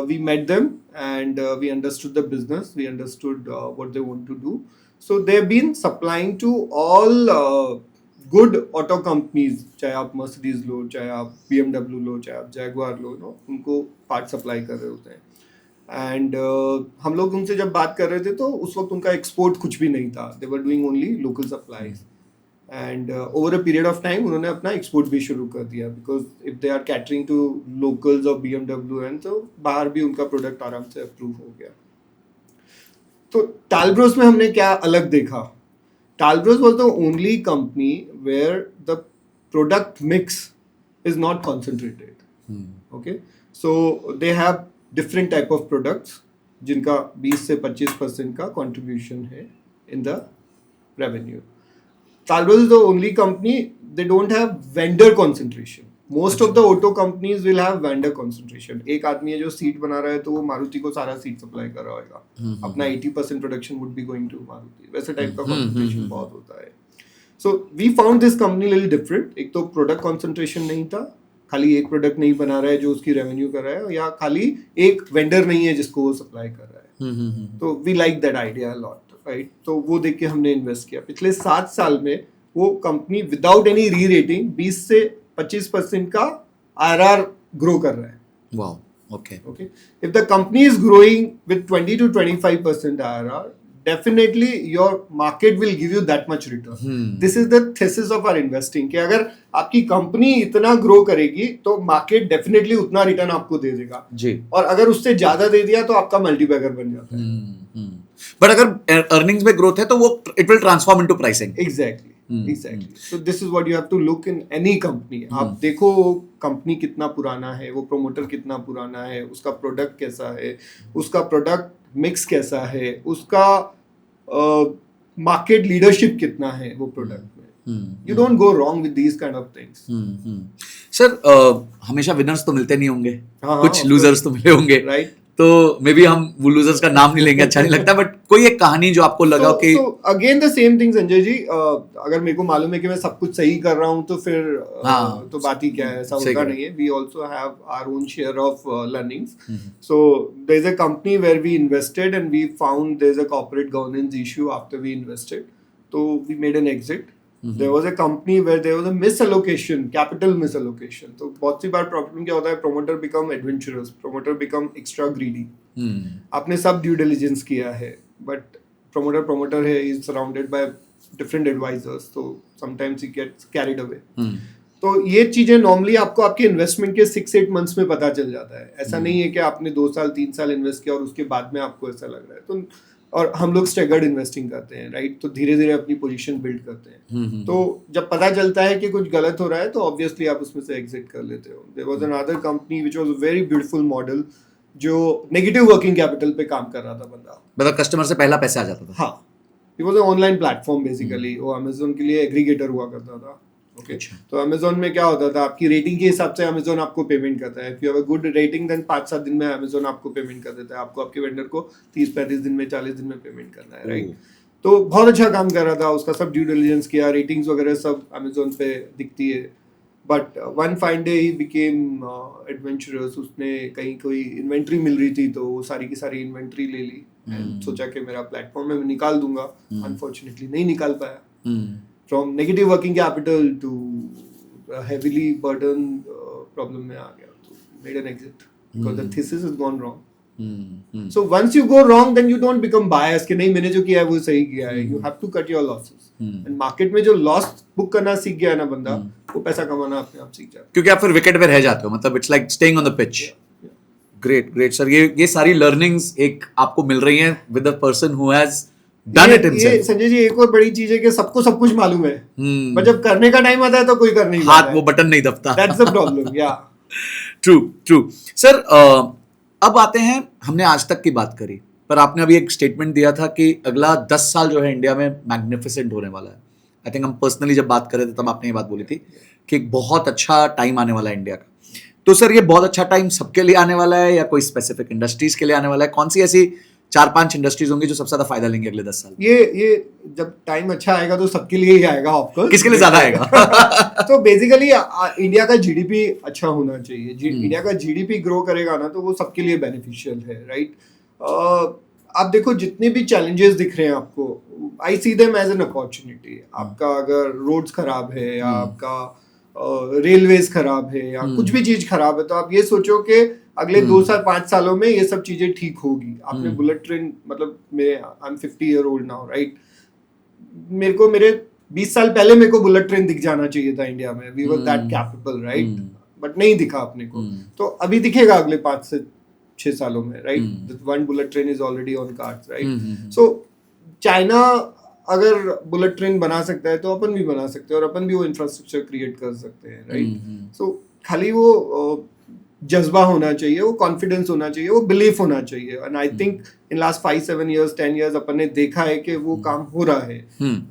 we met them and we understood the business, we understood what they want to do. So they've been supplying to all good auto companies, चाहे आप Mercedes लो, चाहे आप BMW लो, चाहे आप Jaguar लो, उनको part supply कर रहे होते हैं। एंड हम लोग उनसे जब बात कर रहे थे तो उस वक्त उनका एक्सपोर्ट कुछ भी नहीं था, they were doing only local supplies. And over a period of time उन्होंने अपना एक्सपोर्ट भी शुरू कर दिया, because if they are catering to locals of BMW and, तो बाहर भी उनका प्रोडक्ट आराम से अप्रूव हो गया। तो टालब्रोज में हमने क्या अलग देखा? Talbros was the only company where the product mix is not concentrated. Okay, so they have different type of products जिनका 20 से 25% का contribution है in the revenue. Talbot is the only company, they don't have vendor concentration. Most of the auto companies will have vendor concentration. एक आदमी है जो seat बना रहा है तो वो मारुति को सारा सीट सप्लाई कर रहा होगा, अपना 80% production would be going to Maruti, वैसे टाइप का concentration बहुत होता है. So we found this company little different. एक तो प्रोडक्ट concentration नहीं था, खाली एक प्रोडक्ट नहीं बना रहा है जो उसकी रेवेन्यू कर रहा है, या खाली एक वेंडर नहीं है जिसको वो सप्लाई कर रहा है. तो we like that idea lot, right. तो वो देख के हमने इन्वेस्ट किया. पिछले 7 साल में वो कंपनी विदाउट एनी री रेटिंग 20 से 25% का IRR ग्रो कर रहा है. Wow, okay. If the company is growing with 20 to 25% IRR, definitely your market will give you that much return. This is the thesis of our investing कि अगर आपकी company इतना ग्रो करेगी तो मार्केट डेफिनेटली उतना रिटर्न आपको दे देगा जी, और अगर उससे ज्यादा दे दिया तो आपका मल्टीबैगर बन जाता है. बट अगर अर्निंग्स में ग्रोथ है तो वो it will transform into pricing. Exactly. So this is what you have to look in any company. आप देखो कंपनी कितना पुराना है, वो प्रोमोटर कितना पुराना है, उसका प्रोडक्ट कैसा है, उसका प्रोडक्ट मिक्स कैसा है, उसका मार्केट लीडरशिप कितना है वो प्रोडक्ट में. You don't go wrong with these kind of things. Sir हमेशा विनर्स तो मिलते नहीं होंगे, हाँ, कुछ लूजर्स तो मिले होंगे, राइट. तो मे बी हम वो लूजर्स का नाम नहीं लेंगे, अच्छा नहीं लगता, बट कोई एक कहानी जो आपको लगा कि again the same thing Sanjay ji, अगर मेरे को मालूम है कि मैं सब कुछ सही कर रहा हूँ तो फिर तो बात ही क्या है, ऐसा होता नहीं है. We also have our own share of learnings. So there is a company where we invested and we found there is a corporate governance issue after we invested, तो we made an exit. There was a company where there was a misallocation, capital misallocation. तो बहुत सी बार problem क्या होता है, promoter become adventurous, promoter become extra greedy. आपने सब due diligence किया है, but promoter है, is surrounded by different advisors, so sometimes he gets carried away. तो ये चीजें नॉर्मली आपको आपके इन्वेस्टमेंट के 6-8 मंथ्स में पता चल जाता है. ऐसा नहीं है कि आपने 2 साल 3 साल इन्वेस्ट किया और उसके बाद में आपको ऐसा लग रहा है. तो और हम लोग स्टेगर्ड इन्वेस्टिंग करते हैं, राइट. तो धीरे धीरे अपनी पोजीशन बिल्ड करते हैं. तो जब पता चलता है कि कुछ गलत हो रहा है तो ऑब्वियसली आप उसमें से एग्जिट कर लेते हो. There was another company which was a very beautiful model जो नेगेटिव वर्किंग कैपिटल पे काम कर रहा था बंदा, मतलब कस्टमर से पहला पैसा आ जाता था. हाँ, it was a online platform basically. वो अमेज़न के लिए एग्रीगेटर हुआ करता था. ओके, तो अमेज़न में क्या होता था, आपकी रेटिंग के हिसाब से अमेज़न आपको पेमेंट करता है. If you have a good rating then 5-7 दिन में अमेज़न आपको पेमेंट कर देता है. आपको आपके वेंडर को 30-35 दिन में 40 दिन में पेमेंट करना है, राइट. तो बहुत अच्छा काम कर रहा था, उसका सब ड्यू डिलिजेंस किया, रेटिंग्स वगैरह सब अमेज़न पे दिखती है. But one fine day he became adventurous. उसने कहीं कोई इन्वेंट्री मिल रही थी तो वो सारी की सारी इन्वेंट्री ले ली एंड सोचा कि मेरा प्लेटफॉर्म में मैं निकाल दूंगा. अनफॉर्चुनेटली नहीं निकाल पाया. From negative working capital to heavily burdened problem में आ गया. तो made an exit because the thesis has gone wrong. So once you go wrong, then you don't become biased कि नहीं मैंने जो किया है वो सही किया है. You have to cut your losses. And market में जो loss book करना सीख गया ना बंदा, वो पैसा कमाना अपने आप सीख जाता है. क्योंकि आप फिर विकेट पे रह जाते हो, मतलब it's like staying on the pitch. Great sir, ये सारी लर्निंग्स एक आपको मिल रही हैं with the person who has done it himself. ये संजय जी एक और बड़ी चीज है कि सबको सब कुछ मालूम है, पर जब करने का टाइम आता है तो कोई कर नहीं हाथ वो बटन नहीं दबता. That's the problem. Yeah true sir. अब आते हैं, हमने आज तक की बात करी, पर आपने अभी एक स्टेटमेंट दिया था कि अगला 10 साल जो है इंडिया में मैग्निफिसेंट होने वाला है. आई थिंक हम पर्सनली जब बात कर रहे थे तब आपने ये बात बोली थी कि एक बहुत अच्छा टाइम आने वाला है इंडिया का. तो सर ये बहुत अच्छा टाइम सबके लिए आने वाला है या कोई स्पेसिफिक इंडस्ट्रीज के लिए आने वाला है? कौन सी ऐसी 4-5 इंडस्ट्रीज होंगी जो सबसे ज्यादा फायदा लेंगे अगले 10 साल? ये जब टाइम अच्छा आएगा तो सबके लिए ही आएगा. ऑफकोर्स किसके लिए ज्यादा आएगा? तो बेसिकली इंडिया का जीडीपी अच्छा होना चाहिए. इंडिया का जीडीपी ग्रो करेगा ना तो वो सबके लिए बेनिफिशियल है, राइट. आप देखो जितने भी चैलेंजेस दिख रहे हैं आपको, I see them as an opportunity. आपका अगर रोड्स खराब है या आपका रेलवेज खराब है या कुछ भी चीज खराब है तो आप ये सोचो कि अगले 2-5 सालों में ये सब चीजें ठीक होगी. आपने बुलेट ट्रेन, मतलब मेरे I am 50 year old now, right. मेरे 20 साल पहले मेरे को बुलेट ट्रेन दिख जाना चाहिए था इंडिया में. We were that capable, right. But नहीं दिखा अपने को. तो अभी दिखेगा अगले 5 से 6 सालों में, right. One bullet train is already on cards, right. So China अगर बुलेट ट्रेन बना सकता है तो अपन भी बना सकते हैं और अपन भी वो इंफ्रास्ट्रक्चर क्रिएट कर सकते हैं, राइट. सो खाली वो जज्बा होना चाहिए, वो कॉन्फिडेंस होना चाहिए, वो बिलीफ होना चाहिए। And I think in last 5-7 years 10 years अपन ने देखा है कि वो काम हो रहा है।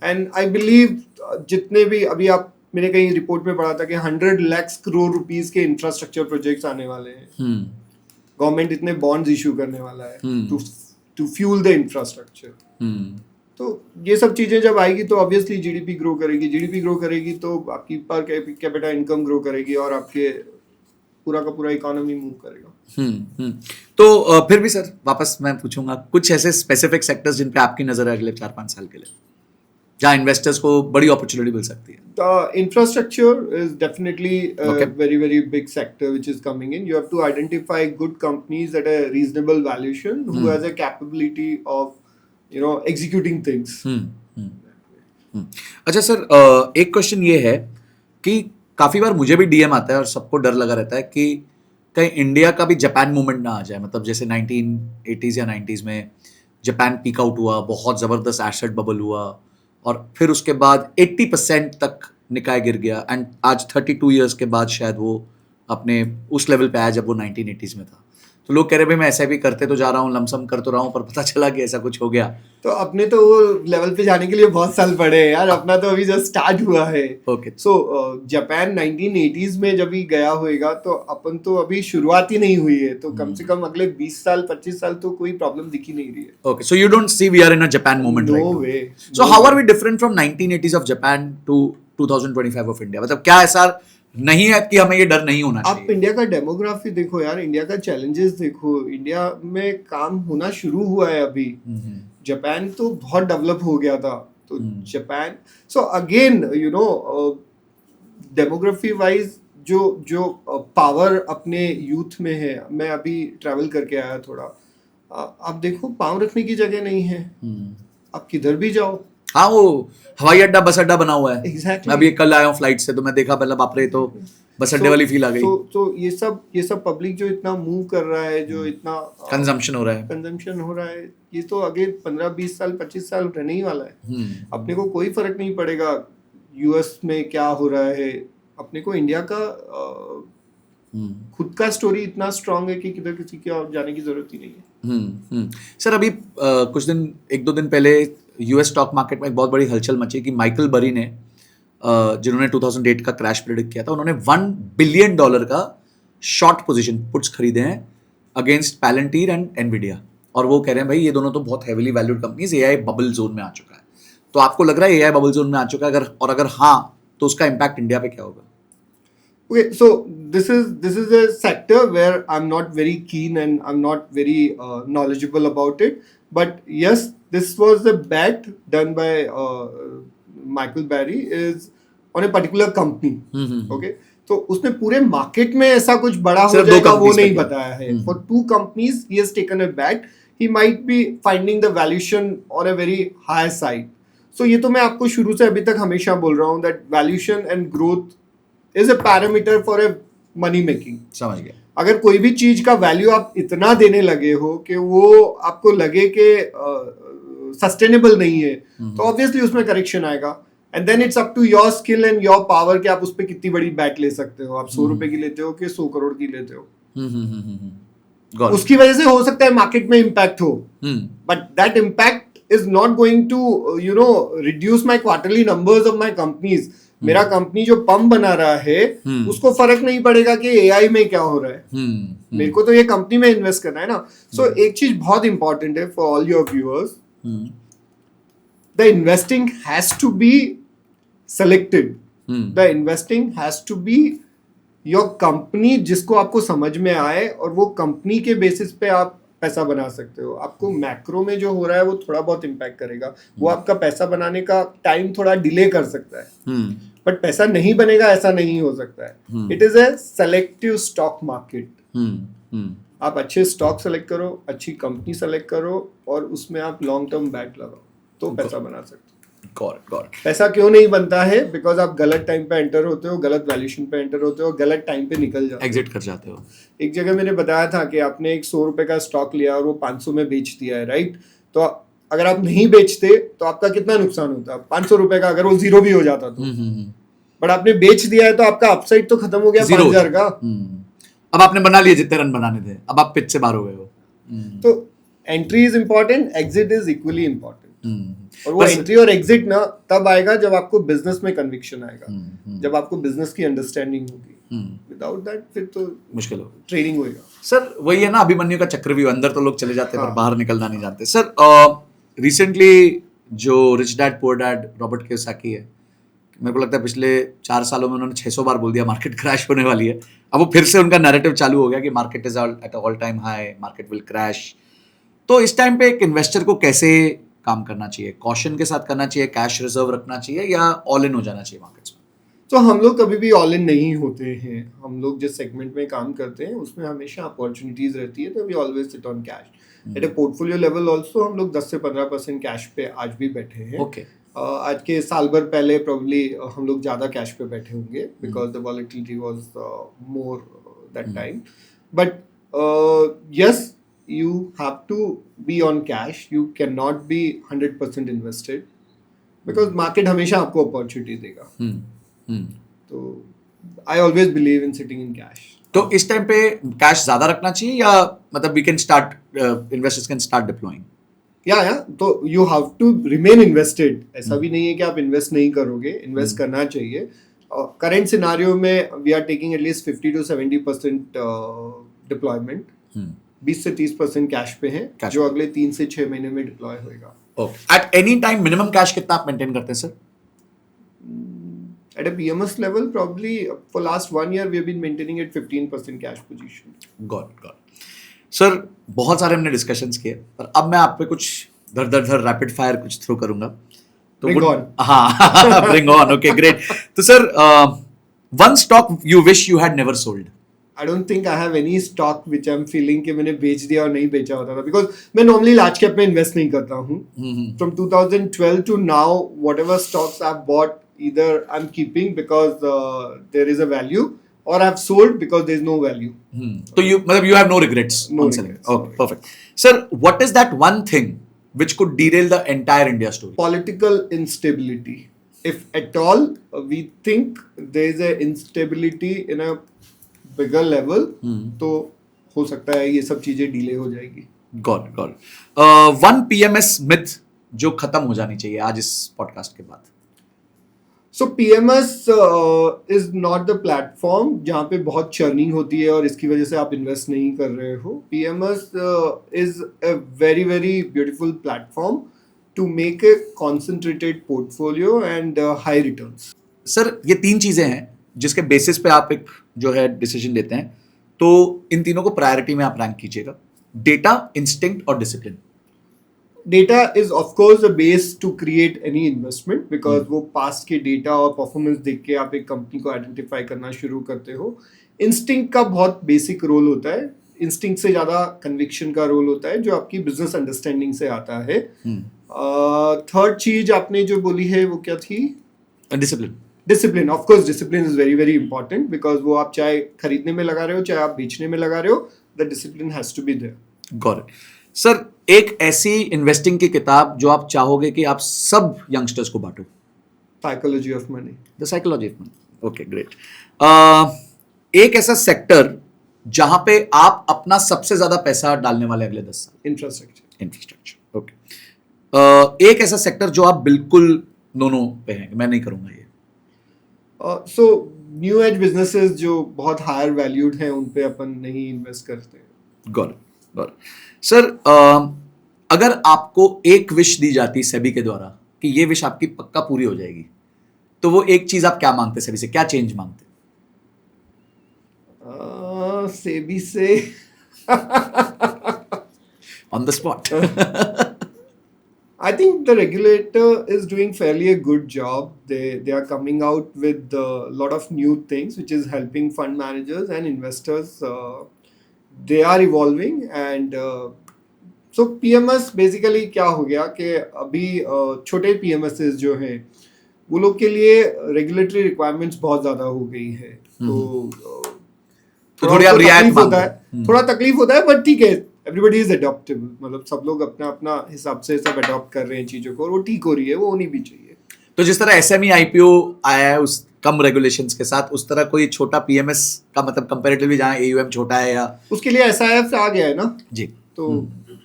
एंड आई बिलीव जितने भी अभी आप मैंने कहीं रिपोर्ट में पढ़ा था कि 100 लाख करोड़ रुपीस के इंफ्रास्ट्रक्चर प्रोजेक्ट्स आने वाले हैं। गवर्नमेंट इतने बॉन्ड्स इशू करने वाला है टू फ्यूल द इंफ्रास्ट्रक्चर। तो ये सब चीजें जब आएगी तो ऑब्वियसली जीडीपी ग्रो करेगी तो आपकी पर कैपिटा इनकम ग्रो करेगी और आपके पूरा का पूरा इकोनॉमी मूव करेगा। तो फिर भी सर वापस मैं पूछूंगा कुछ ऐसे स्पेसिफिक सेक्टर्स जिन पे आपकी नजर है अगले 4-5 साल के लिए जहां इन्वेस्टर्स को बड़ी अपॉर्चुनिटी मिल सकती है? Infrastructure is definitely a very big sector which is coming in. You have to identify good companies at a reasonable valuation who has a capability of executing things. अच्छा सर, एक question ये है कि काफी बार मुझे भी डीएम आता है और सबको डर लगा रहता है कि कहीं इंडिया का भी जापान मूवमेंट ना आ जाए। मतलब जैसे 1980s या 90s में जापान पीक आउट हुआ, बहुत जबरदस्त एसेट बबल हुआ और फिर उसके बाद 80% तक निकाय गिर गया एंड आज 32 इयर्स के बाद शायद वो अपने उस लेवल पे आया जब वो 1980s में था। तो लोग कह रहे भाई मैं ऐसा भी करते तो जा रहा हूँ, लमसम कर तो रहा हूँ, पर पता चला कि ऐसा कुछ हो गया। तो अपने तो वो लेवल पे जाने के लिए बहुत साल पड़े हैं यार, अपना तो अभी जस्ट स्टार्ट हुआ है। ओके। सो जापान 1980s में जब भी गया होएगा तो अपन तो अभी शुरुआत ही नहीं हुई है, तो कम से कम अगले 20 साल 25 साल तो कोई प्रॉब्लम दिख ही नहीं रही है। Okay, so you don't see we are in a Japan movement right now? No way. So how are we different from 1980s of Japan to 2025 of India? मतलब क्या ऐसा नहीं है कि हमें ये डर नहीं होना चाहिए? आप इंडिया का डेमोग्राफी देखो यार, इंडिया का चैलेंजेस देखो, इंडिया में काम होना शुरू हुआ है अभी। जापान तो बहुत डेवलप हो गया था, तो Japan so again demography wise जो पावर अपने यूथ में है, मैं अभी ट्रैवल करके आया थोड़ा, आप देखो पाँव रखने की जगह नहीं है, आप किधर भी जाओ। हाँ, वो हवाई अड्डा बस अड्डा बना हुआ है। Exactly. मैं अभी कल आया हूँ फ्लाइट से, तो मैं देखा पहले बाप रे, तो बस अड्डे वाली फील आ गई। तो ये सब पब्लिक जो इतना मूव कर रहा है, जो इतना कंजम्पशन हो रहा है, ये तो आगे 15-20 साल 25 साल रहने ही वाला है। अपने को कोई फर्क नहीं पड़ेगा यूएस में क्या हो रहा है, अपने को इंडिया का खुद का स्टोरी इतना स्ट्रांग है कि किधर किसी की और जाने की जरूरत ही नहीं है। सर अभी कुछ दिन 1-2 दिन पहले यूएस स्टॉक मार्केट में एक बहुत बड़ी हलचल मची कि माइकल बरी ने जिन्होंने 2008 का क्रैश प्रेडिक्ट किया था, उन्होंने $1 बिलियन का शॉर्ट पोजीशन पुट्स खरीदे हैं अगेंस्ट पैलेंटीर एंड एनवीडिया, और वो कह रहे हैं भाई ये दोनों तो बहुत heavily valued companies, AI bubble zone में आ चुका है। तो आपको लग रहा है एआई बबल जोन में आ चुका है? अगर हाँ तो उसका इम्पैक्ट इंडिया पे क्या होगा? Okay, so this is a sector where I'm not very keen and I'm not very knowledgeable about it. But yes, this was a bet done by Michael Burry is on a particular company. Okay, तो उसने पूरे market में ऐसा कुछ बड़ा हो जाएगा वो नहीं बताया है। For 2 companies he has taken a bet. He might be finding the valuation on a very high side. So ये तो मैं आपको शुरू से अभी तक हमेशा बोल रहा हूँ that valuation and growth is a parameter for a money making. समझ गया। अगर कोई भी चीज का वैल्यू आप इतना देने लगे हो कि वो आपको लगे कि सस्टेनेबल नहीं है, तो ऑब्वियसली उसमें करेक्शन आएगा, and then it's up to your skill and your power कि आप उस पर कितनी बड़ी बैट ले सकते हो। आप 100 रुपए की लेते हो कि 100 करोड़ की लेते हो। उसकी वजह से हो सकता है मार्केट में इम्पैक्ट हो, but that impact is not going to reduce my quarterly numbers of my companies. मेरा कंपनी जो पंप बना रहा है उसको फर्क नहीं पड़ेगा कि एआई में क्या हो रहा है, मेरे को तो ये कंपनी में इन्वेस्ट करना है ना। सो एक चीज बहुत इंपॉर्टेंट है for all your viewers, the investing has to be selected, the investing has to be your company जिसको आपको समझ में आए और वो कंपनी के बेसिस पे आप पैसा बना सकते हो। आपको मैक्रो में जो हो रहा है वो थोड़ा बहुत इम्पैक्ट करेगा, वो आपका पैसा बनाने का टाइम थोड़ा डिले कर सकता है, बट पैसा नहीं बनेगा ऐसा नहीं हो सकता है। It is a selective stock market. आप अच्छे स्टॉक सेलेक्ट करो, अच्छी कंपनी सेलेक्ट करो और उसमें आप लॉन्ग टर्म बैट लगाओ तो पैसा बना सकते हो। पैसा क्यों नहीं बनता है? बिकॉज आप गलत टाइम पे एंटर होते हो, गलत वैल्यूएशन पे एंटर होते हो, गलत टाइम पे निकल जाते हो, एग्जिट कर जाते हो। एक जगह मैंने बताया था कि आपने एक 100 रुपए का स्टॉक लिया और वो 500 में बेच दिया है, राइट? तो अगर आप नहीं बेचते तो आपका कितना नुकसान होता? 500 रुपए का, अगर वो जीरो भी हो जाता तो बट आपने बेच दिया है तो आपका अपसाइड तो खत्म हो गया 5,000 का। अब आपने बना लिए जितने रन बनाने थे, अब आप पिच से बाहर हो गए हो। तो entry is important, exit is equally important. और वो बस- एंट्री और एग्जिट ना तब आएगा जब आपको बिजनेस में कन्विक्शन आएगा, जब आपको बिजनेस की अंडरस्टैंडिंग होगी। विदाउट दैट फिर तो मुश्किल हो। ट्रेडिंग होएगा। सर वही है ना, अभिमन्यु का चक्रव्यूह, अंदर तो लोग चले जाते हैं पर हाँ। बाहर निकलना नहीं जानते। सर रिसेंटली जो rich dad poor dad Robert Kiyosaki है, मेरे को लगता है पिछले 4 सालों में उन्होंने 600 बार बोल दिया मार्केट क्रैश होने वाली है। अब वो फिर से उनका नैरेटिव चालू हो गया कि market is at all time high, market will crash. तो इस टाइम पे एक इन्वेस्टर को कैसे काम करना चाहिए? कॉशन के साथ करना चाहिए, कैश रिजर्व रखना चाहिए, या ऑल इन हो जाना चाहिए मार्केट्स में? तो हम लोग कभी भी ऑल इन नहीं होते हैं। हम लोग जिस सेगमेंट में काम करते हैं उसमें हमेशा अपॉर्चुनिटीज रहती है, तो we always sit on cash. At a portfolio level also हम लोग 10 से 15% कैश पे आज भी बैठे हैं। ओके। आज के साल भर पहले प्रोबेबली हम लोग ज़्यादा कैश पे बैठे होंगे because the volatility was more that time. But yes, you have to be on cash. You cannot be 100% invested because market हमेशा आपको opportunity देगा। तो I always believe in sitting in cash. तो इस टाइम पे कैश ज्यादा रखना चाहिए, या मतलब we can start, investors can start deploying? या तो you have to remain invested. ऐसा भी नहीं है कि आप इन्वेस्ट नहीं करोगे, इन्वेस्ट करना चाहिए। करंट सिनारियो में we are taking at least 50 to 70% deployment. 20 से 30% कैश पे है, Cash जो अगले 3 से 6 महीने में डिप्लॉय होएगा। Okay. At any time minimum cash कितना आप मेंटेन करते हैं sir? At a PMS level, probably for last 1 year, we have been maintaining at 15% cash position. God sir, बहुत सारे हमने डिस्कशंस किए, पर अब मैं आप पे कुछ धर रैपिड फायर कुछ थ्रो करूंगा। तो Bring on. हाँ ब्रिंग ऑन। Okay great. तो sir one stock you wish you had never sold? I don't think I have any stock which I'm feeling कि मैंने बेच दिया और नहीं बेचा होता था, because मैं normally large cap में invest नहीं करता हूँ। From 2012 to now, whatever stocks I've bought, either I'm keeping because there is a value, or I've sold because there is no value. तो you have no regrets No on selling? regrets, no Okay, perfect. Sir, what is that one thing which could derail the entire India story? Political instability. If at all we think there is a instability in a bigger level, तो हो सकता है ये सब चीजें delay हो जाएगी। God one PMS myth जो खत्म हो जानी चाहिए आज इस पॉडकास्ट के बाद? So PMS is not the platform जहाँ पे बहुत churning होती है और इसकी वजह से आप इन्वेस्ट नहीं कर रहे हो। PMS is a very very beautiful platform to make a concentrated portfolio and high returns. Sir ये 3 चीजें हैं जिसके बेसिस पे आप एक जो है डिसीजन लेते हैं, तो इन तीनों को प्रायोरिटी में आप रैंक कीजिएगा: डेटा, इंस्टिंक्ट और discipline. Data is of course the base to create any investment because वो पास्ट के डेटा और परफॉर्मेंस देख के आप एक कंपनी को आइडेंटिफाई करना शुरू करते हो। इंस्टिंक्ट का बहुत बेसिक रोल होता है, इंस्टिंक्ट से ज़्यादा कन्विक्शन का रोल होता है जो आपकी बिजनेस अंडरस्टैंडिंग से आता है। थर्ड चीज आपने जो बोली है वो क्या थी? Discipline. Discipline, of course discipline is very very important because वो आप चाहे खरीदने में लगा रहे हो चाहे आप बेचने में लगा रहे हो, the discipline has to be there. Got it. Sir एक ऐसी इन्वेस्टिंग की किताब जो आप चाहोगे कि आप सब यंगस्टर्स को बांटो? Psychology of money. The psychology of money. Okay great. एक ऐसा सेक्टर जहां पे आप अपना सबसे ज्यादा पैसा डालने वाले अगले 10 साल? इंफ्रास्ट्रक्चर। इंफ्रास्ट्रक्चर। ओके। एक ऐसा सेक्टर जो आप बिल्कुल नो पे हैं, मैं नहीं करूंगा ये? सो न्यू एज बिजनेसेस जो बहुत हायर वैल्यूड हैं उन पे अपन नहीं इन्वेस्ट करते। Got it. सर अगर आपको एक विश दी जाती सेबी के द्वारा कि ये विश आपकी पक्का पूरी हो जाएगी, तो वो एक चीज आप क्या मांगते सेबी से, क्या चेंज मांगते? सेबी से on the spot. I think the regulator is doing fairly a good job. They are coming out with a lot of new things which is helping fund managers and investors. They are evolving and so PMS basically क्या हो गया कि अभी छोटे PMSs जो हैं वो लोग के लिए regulatory requirements बहुत ज़्यादा हो गई है, तो थोड़ी आप रियायत होता है, थोड़ा तकलीफ होता है, बट ठीक है, एवरीबडी इज अडॉप्टेबल, मतलब सब लोग अपना अपना हिसाब से सब अडॉप्ट कर रहे हैं चीजों को और वो ठीक हो रही है, वो होनी भी चाहिए। तो जिस तरह SME IPO आया है कम रेगुलेशंस के साथ उस तरह कोई छोटा पीएमएस का मतलब कंपैरेटिवली जहां एयूएम छोटा है या उसके लिए एसआईएफ आ गया है ना, जी तो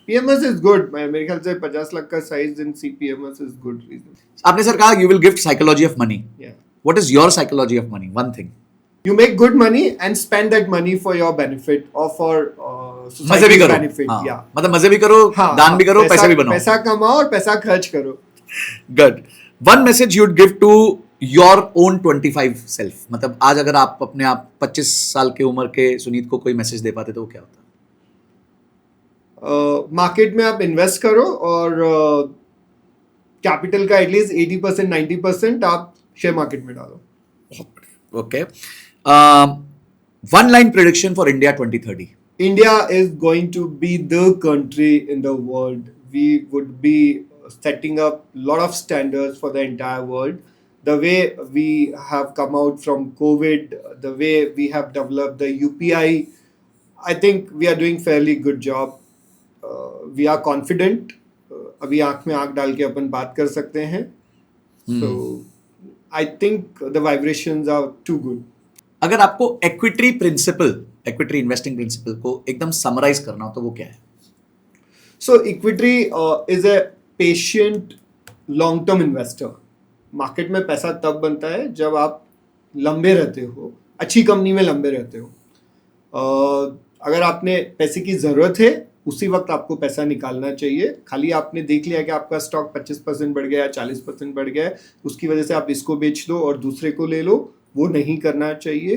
पीएमएस इज गुड। मेरे ख्याल से 50 लाख का size in CPMS is good reason. आपने सर कहा you will gift psychology of money, Yeah. What is your psychology of money? One thing You make good money and spend that money for your benefit or for मजे भी society's करो, benefit. हाँ, Yeah. मतलब मजे भी करो, हाँ, दान भी करो, पैसा भी बनाओ। पैसा कमाओ और पैसा खर्च करो। Good. One message you would give to your own 25 self, मतलब आज अगर आप अपने आप 25 साल की उम्र के सुनीत को कोई मैसेज दे पाते तो वो क्या होता? मार्केट में आप इन्वेस्ट करो और कैपिटल का एटलीस्ट 80% 90% आप शेयर मार्केट में डालो। Okay, one line prediction for India 2030। India is going to be the country in the world. We would be setting up a lot of standards for the entire world. The way we have come out from COVID, the way we have developed the UPI, I think we are doing fairly good job. We are confident. अभी आँख में आँख डाल के अपन बात कर सकते हैं. So I think the vibrations are too good. अगर आपको इक्विटी इन्वेस्टिंग प्रिंसिपल को एकदम समराइज करना हो तो वो क्या है? So equity is a patient long-term investor. Market में पैसा तब बनता है जब आप लंबे रहते हो, अच्छी कंपनी में लंबे रहते हो। अगर आपने पैसे की ज़रूरत है उसी वक्त आपको पैसा निकालना चाहिए। खाली आपने देख लिया कि आपका स्टॉक 25% बढ़ गया, 40% बढ़ गया है, उसकी वजह से आप इसको बेच दो और दूसरे को ले लो, वो नहीं करना चाहिए।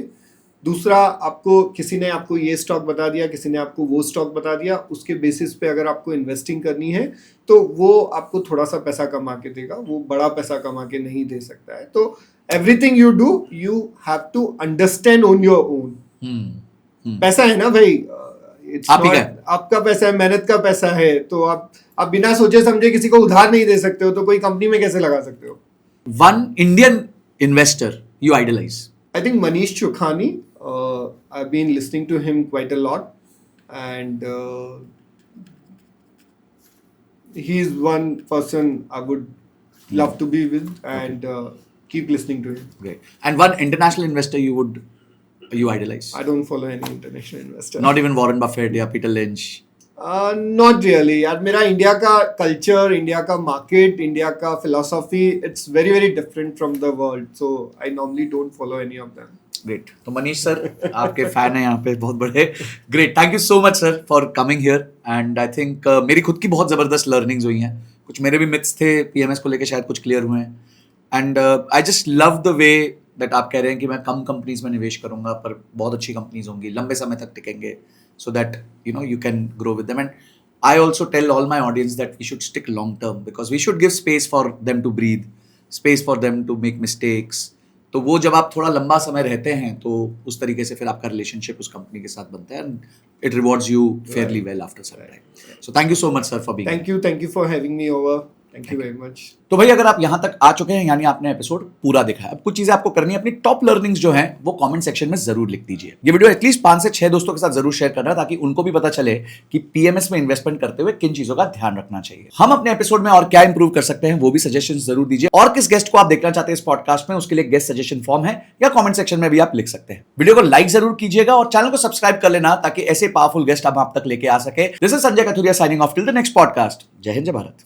दूसरा, आपको किसी ने आपको ये स्टॉक बता दिया, किसी ने आपको वो स्टॉक बता दिया, उसके बेसिस पे अगर आपको इन्वेस्टिंग करनी है तो वो आपको थोड़ा सा पैसा कमा के देगा, वो बड़ा पैसा कमा के नहीं दे सकता है। तो everything you do you have to understand on your own. पैसा है ना भाई, आपका पैसा है, मेहनत का पैसा है, तो आप बिना सोचे समझे किसी को उधार नहीं दे सकते हो, तो कोई कंपनी में कैसे लगा सकते हो? One Indian investor you idolize? I think Manish Chokhani. I've been listening to him quite a lot, and he's one person I would love to be with and keep listening to him. Great. And one international investor you idolize? I don't follow any international investor. Not even Warren Buffett या Peter Lynch? Not really यार। मेरा India का culture, India का market, India का philosophy, it's very very different from the world, so I normally don't follow any of them. Great. तो Manish sir आपके fan हैं यहाँ पे बहुत बड़े। Great, thank you so much sir for coming here. And I think मेरी खुद की बहुत ज़बरदस्त लर्निंग्स हुई हैं, कुछ मेरे भी मिथ्स थे पीएमएस को लेके, शायद कुछ क्लियर हुए हैं। And I just love the way that आप कह रहे हैं कि मैं कम कंपनीज में निवेश करूंगा पर बहुत अच्छी कंपनीज होंगी, लंबे समय तक टिकेंगे, so that you can grow with them. And I also tell all my audience that we should stick long term because we should give space for them to breathe, space for them to make mistakes. तो वो जब आप थोड़ा लंबा समय रहते हैं तो उस तरीके से फिर आपका रिलेशनशिप उस कंपनी के साथ बनता है and it rewards you fairly well after some time. So thank you so much sir for being here. Thank you for having me over. Thank you very much. तो भाई अगर आप यहाँ तक आ चुके हैं यानी आपने एपिसोड पूरा देखा है, अब कुछ चीजें आपको करनी है, अपनी टॉप लर्निंग्स जो हैं वो कमेंट सेक्शन में जरूर लिख दीजिए। ये वीडियो एटलीस्ट 5 से 6 दोस्तों के साथ जरूर शेयर करना ताकि उनको भी पता चले कि पीएमएस में इन्वेस्टमेंट करते हुए किन चीजों का ध्यान रखना चाहिए। हम अपने एपिसोड में और क्या इंप्रूव कर सकते हैं वो भी सजेशन जरूर दीजिए, और किस गेस्ट को आप देखना चाहते हैं इस पॉडकास्ट में उसके लिए गेस्ट सजेशन फॉर्म है या कॉमेंट सेक्शन में भी आप लिख सकते हैं। वीडियो को लाइक जरूर कीजिएगा और चैनल को सब्सक्राइब कर लेना ताकि ऐसे पावरफुल गेस्ट हम आप तक लेके आ सके। This is Sanjay Kathuria signing off till the next podcast. जय हिंद, जय भारत।